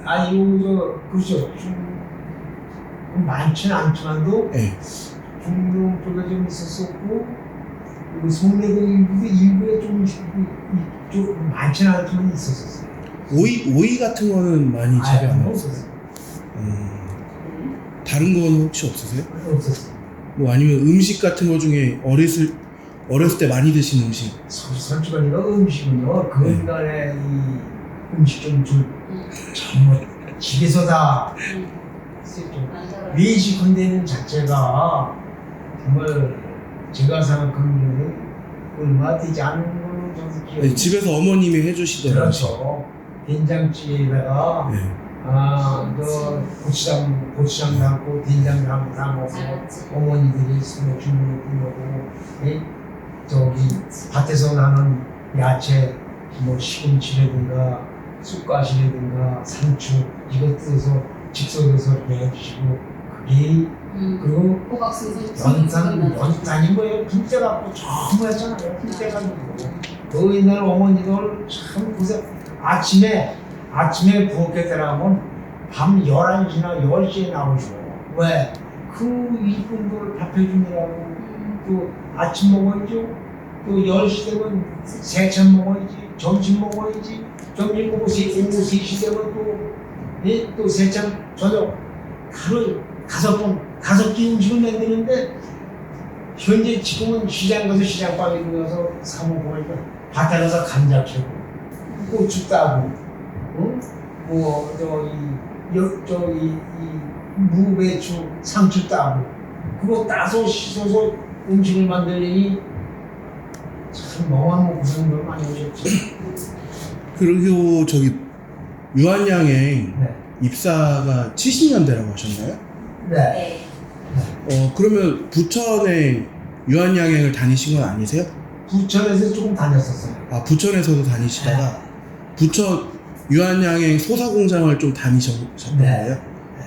B: 아니요, 그렇죠. 많지는 않지만도
C: 네.
B: 중동 쪽에 좀 있었었고, 그리고 송내동 일부에 좀 많지는 않지만 있었었어요.
C: 오이 같은 거는 많이 재배 안 하고.
B: 없었어요.
C: 다른 건 혹시 없으세요?
B: 없었어요.
C: 뭐 아니면 음식 같은 거 중에 어렸을 때 많이 드신 음식.
B: 솔직하니까 음식은요, 그간의 이 음식점 정말 집에서 다 했죠. 외식한다는 자체가 정말 제가 생각하는 얼마 되지 않은 걸로 저도 기억이
C: 네, 집에서 어머님이 해주시더라고요.
B: 그렇죠. 된장찌개에다가
C: 네.
B: 고추장 담고 된장 담고 다 먹고
A: 잘했지.
B: 어머니들이 서로 주문을 부르고 저기 밭에서 나는 야채 뭐 시금치라든가 쑥갓이라든가 상추 이것 뜯어서 직선에서 내주시고 그게 그리고 연탄이 뭐예요? 불때 갖고 전부 했잖아요. 불때 가지고 그 옛날 어머니들 참 고생 아침에 부엌에 들어가면 밤 11시나 10시에 나오시고 왜? 그 이분들 밥 해주느라고 또 아침 먹어야죠. 또 10시 되면 세찬 먹어야지. 점심 먹어야지. 점심 먹고 오후 3시 되면 또 세찬 저녁 하루 5끼 음식을 만드는데 현재 지금은 시장 가서 시장방에 들어가서 사 먹으니까 밭에 가서 감자 캐고 고추 따고 무배추 상추 따고 그거 따서 씻어서 음식을 만들려니 참 너무한 고생을 많이 하셨지.
C: 그리고 저기 유한양행
B: 네.
C: 입사가 70년대라고 하셨나요?
B: 네.
C: 그러면 부천에 유한양행을 다니신 건 아니세요?
B: 부천에서 조금 다녔었어요.
C: 아 부천에서도 다니시다가 부천 유한양행 소사공장을 좀 다니셨던
B: 네.
C: 거예요?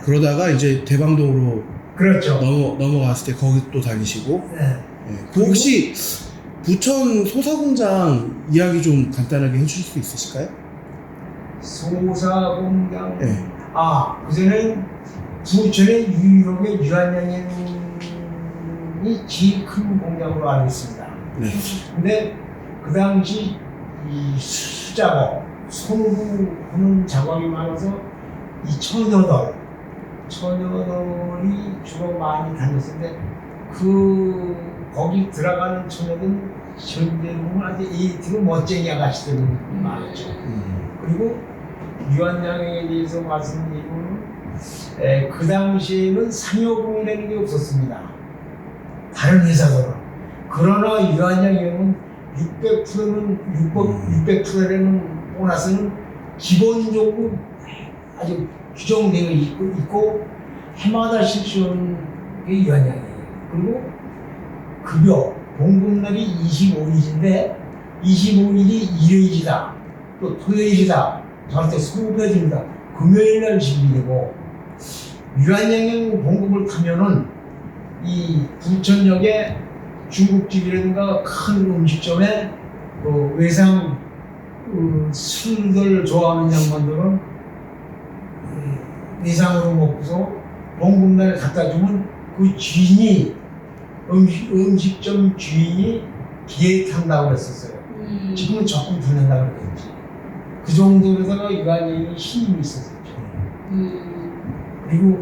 C: 그러다가 이제 대방동으로
B: 그렇죠.
C: 넘어갔을 때 거기 또 다니시고.
B: 네.
C: 네. 그 혹시 부천 소사공장 이야기 좀 간단하게 해주실 수 있으실까요?
B: 소사공장.
C: 네.
B: 그전에는 부천의 유일하게 유한양행이 제일 큰 공장으로 알고 있습니다.
C: 네.
B: 근데 그 당시 이 수작업, 손구하는 작업이 많아서 이 처녀들이 주로 많이 다녔는데 거기 들어가는 처녀들은 현대 보면 아주 에이티로 멋쟁이 아가씨들이 많았죠. 그리고 유한양행에 대해서 말씀드리면 그 당시에는 상여공이라는 게 없었습니다. 다른 회사들은. 그러나 유한양행은 600%라는 보너스는 기본적으로 아주 규정되어 있고 해마다 실시하는 게 유한양행이에요. 그리고 급여, 봉급날이 25일인데 25일이 일요일이다. 또 토요일이다. 저한테 소개해줍니다. 금요일날 준비되고 유한양행 공급을 타면은 이 부천역에 중국집이라든가 큰 음식점에 그 외상 술들 좋아하는 양반들은 외상으로 먹고서 봉급날 갖다 주면 그 주인이 음식점 주인이 기에 탄다고 그랬었어요. 지금은 조금 더 낸다고 그러겠지. 그 정도로다가 유한양이 힘이 있었었죠. 그리고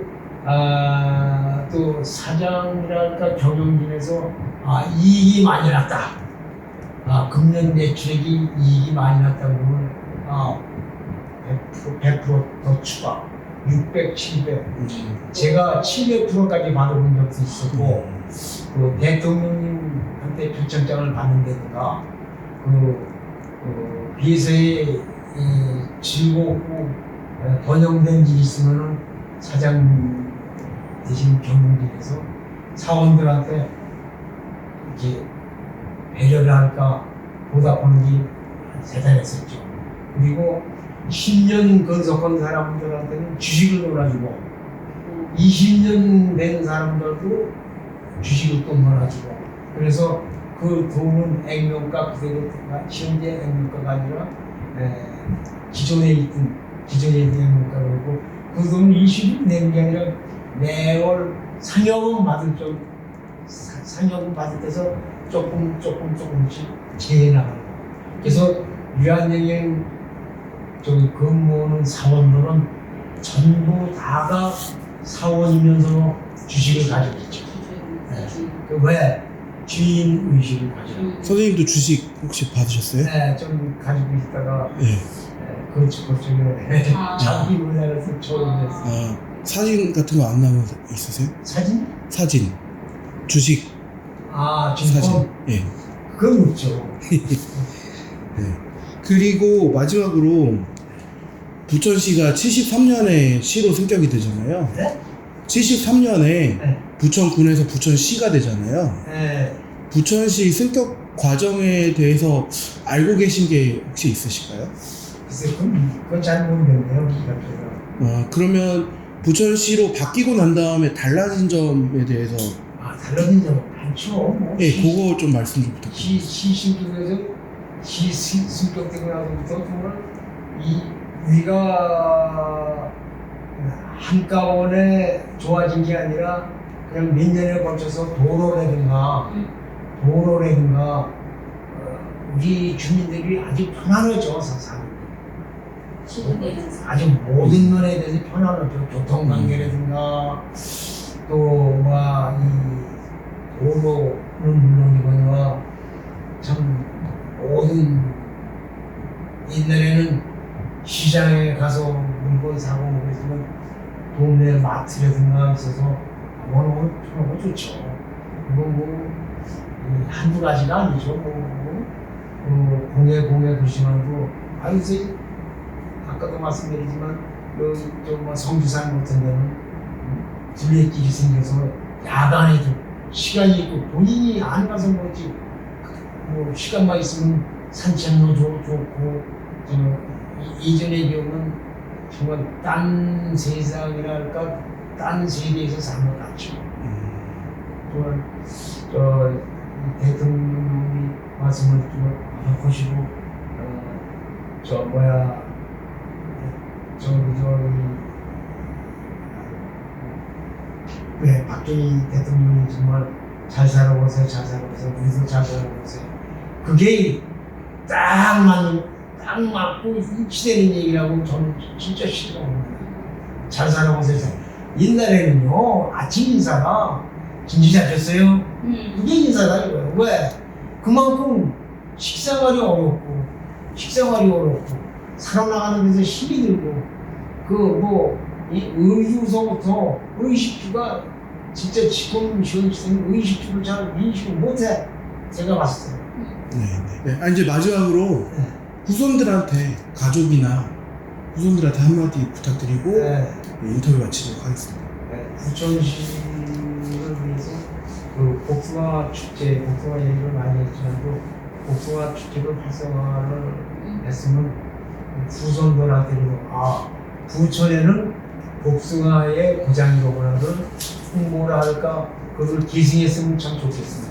B: 또 사장이랄까 경영진에서 이익이 많이 났다. 금년 매출액이 이익이 많이 났다고 그러면 100% 더 추가 600, 700 제가 700%까지 받아본 적도 있었고 그 대통령님한테 표창장을 받는데다가 비서에 즐겁고 번영된 일이 있으면은 사장 대신 경영진에서 사원들한테 이렇게 배려를 할까 보답하는 게 대단했었죠. 그리고 10년 건속한 사람들한테는 주식을 놀아주고 20년 된 사람들도 주식을 또 놀아주고 그래서 그 돈은 액면가 그대로 현재 액면가가 아니라 기존에 있던 액면가고 그 돈을 20년 내는 게 아니라 매월 상여금 받을 때서 조금씩 재나가는 거. 그래서 유한양행 저기 근무하는 사원들은 전부 다가 사원이면서 주식을 가지고 있죠. 왜? 주인 의식을 가지고.
C: 선생님도 주식 혹시 받으셨어요?
B: 네, 좀 가지고 있다가
C: 네.
B: 그쪽에 자기 문화에서 처음 됐어요.
C: 사진 같은 거 안 나오면 있으세요?
B: 사진?
C: 사진. 주식 사진.
B: 증권?
C: 예.
B: 그건 없죠.
C: 네. 그리고 마지막으로 부천시가 73년에 시로 승격이 되잖아요.
B: 네?
C: 73년에
B: 네.
C: 부천군에서 부천시가 되잖아요.
B: 네.
C: 부천시 승격 과정에 대해서 알고 계신 게 혹시 있으실까요?
B: 글쎄, 그건 잘 모르겠네요. 기각해서.
C: 그러면 부천시로 바뀌고 난 다음에 달라진 점에 대해서
B: 달라진 점은 많죠.
C: 예, 그거 좀 말씀 좀 부탁드립니다.
B: 시 승격되고 나서부터 정말 우리가 한꺼번에 좋아진 게 아니라 그냥 몇 년에 걸쳐서 도로라든가 우리 주민들이 아주 편안하죠. 아주 모든 면에 대해서 편안하죠. 교통관계라든가 또 이 도로는 물론이거니와 참 모든 옛날에는 시장에 가서 물건 사고 그랬으면 동네 마트라든가 있어서 너무 편하고 좋죠. 이건 한두 가지가 아니죠. 공예 그시만도 이제 아까도 말씀드리지만 성주산 같은 데는 둘레길이 생겨서 야간에도 시간이 있고 본인이 안 가서 그렇지 시간만 있으면 산책로 좋고 예전에 기억은 정말 딴 세상이랄까 딴 세계에서 산 것 같죠. 정말 대통령이 말씀을 좀 하시고 박정희 대통령이 정말 잘 살아보세요. 우리도 잘 살아보세요. 그게 딱 맞고 일치되는 얘기라고 저는 진짜 싫어합니다. 잘 살아보세요. 옛날에는요 아침 인사가 진짜 잘했어요. 그게 인사다 이거예요. 왜? 그만큼 식생활이 어렵고 살아나가는 데서 힘이 들고 이 의주서부터 의식주가 진짜 지금 시원치는 의식주를 잘 인식을 못해. 제가 봤을 때.
C: 네. 이제 마지막으로 후손들한테 후손들한테 한마디 부탁드리고 인터뷰 마치도록 하겠습니다.
B: 부천시를 위해서 복숭아 얘기를 많이 했지만 복숭아 축제를 활성화를 했으면 후손들한테도 부천에는 복숭아의 고장이로구나 그런 홍보를 할까 그걸 기승했으면 참 좋겠습니다.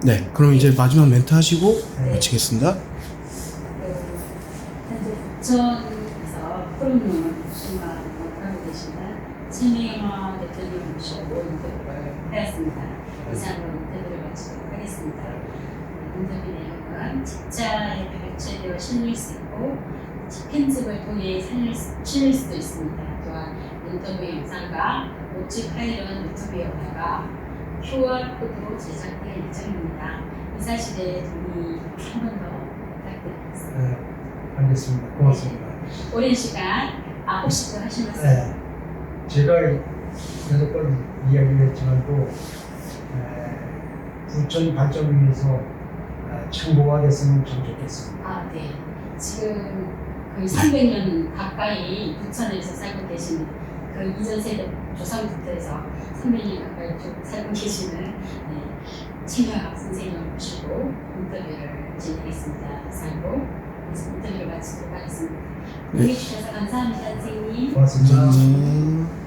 C: 네, 그럼 이제 마지막 멘트 하시고
B: 네.
C: 마치겠습니다.
A: 현재 부천에서 푸른눈 복숭아 하고 계시는 최명화 대표님 모시고 인터뷰를 하였습니다. 이상으로 인터뷰를 마치도록 하겠습니다. 인터뷰 내용은 책자에 발췌되어 실릴 수 있고 편집을 통해 실릴 수도 있습니다. 또한 인터뷰 영상과 오직 파일은 유튜브에 올라가 QR코드로 제작될 예정입니다. 이 사실에 동의 한 번 더 부탁드리겠습니다.
B: 네, 알겠습니다. 고맙습니다.
A: 오랜 시간 혹시 또 하실 말씀?
B: 네, 제가 여러 번 이야기를 했지만도 부천 발전을 위해서 참고가 됐으면 참 좋겠습니다.
A: 네. 지금 거의 300년 가까이 부천에서 살고 계시는 그 이전 세대 조상부터 해서 300년 가까이 쭉 살고 계시는 최명학 선생님을 모시고 인터뷰를 진행했습니다. 이상으로 인터뷰를 마치도록 하겠습니다. 응해 주셔서 감사합니다, 선생님.
B: 고맙습니다.
C: 감사합니다.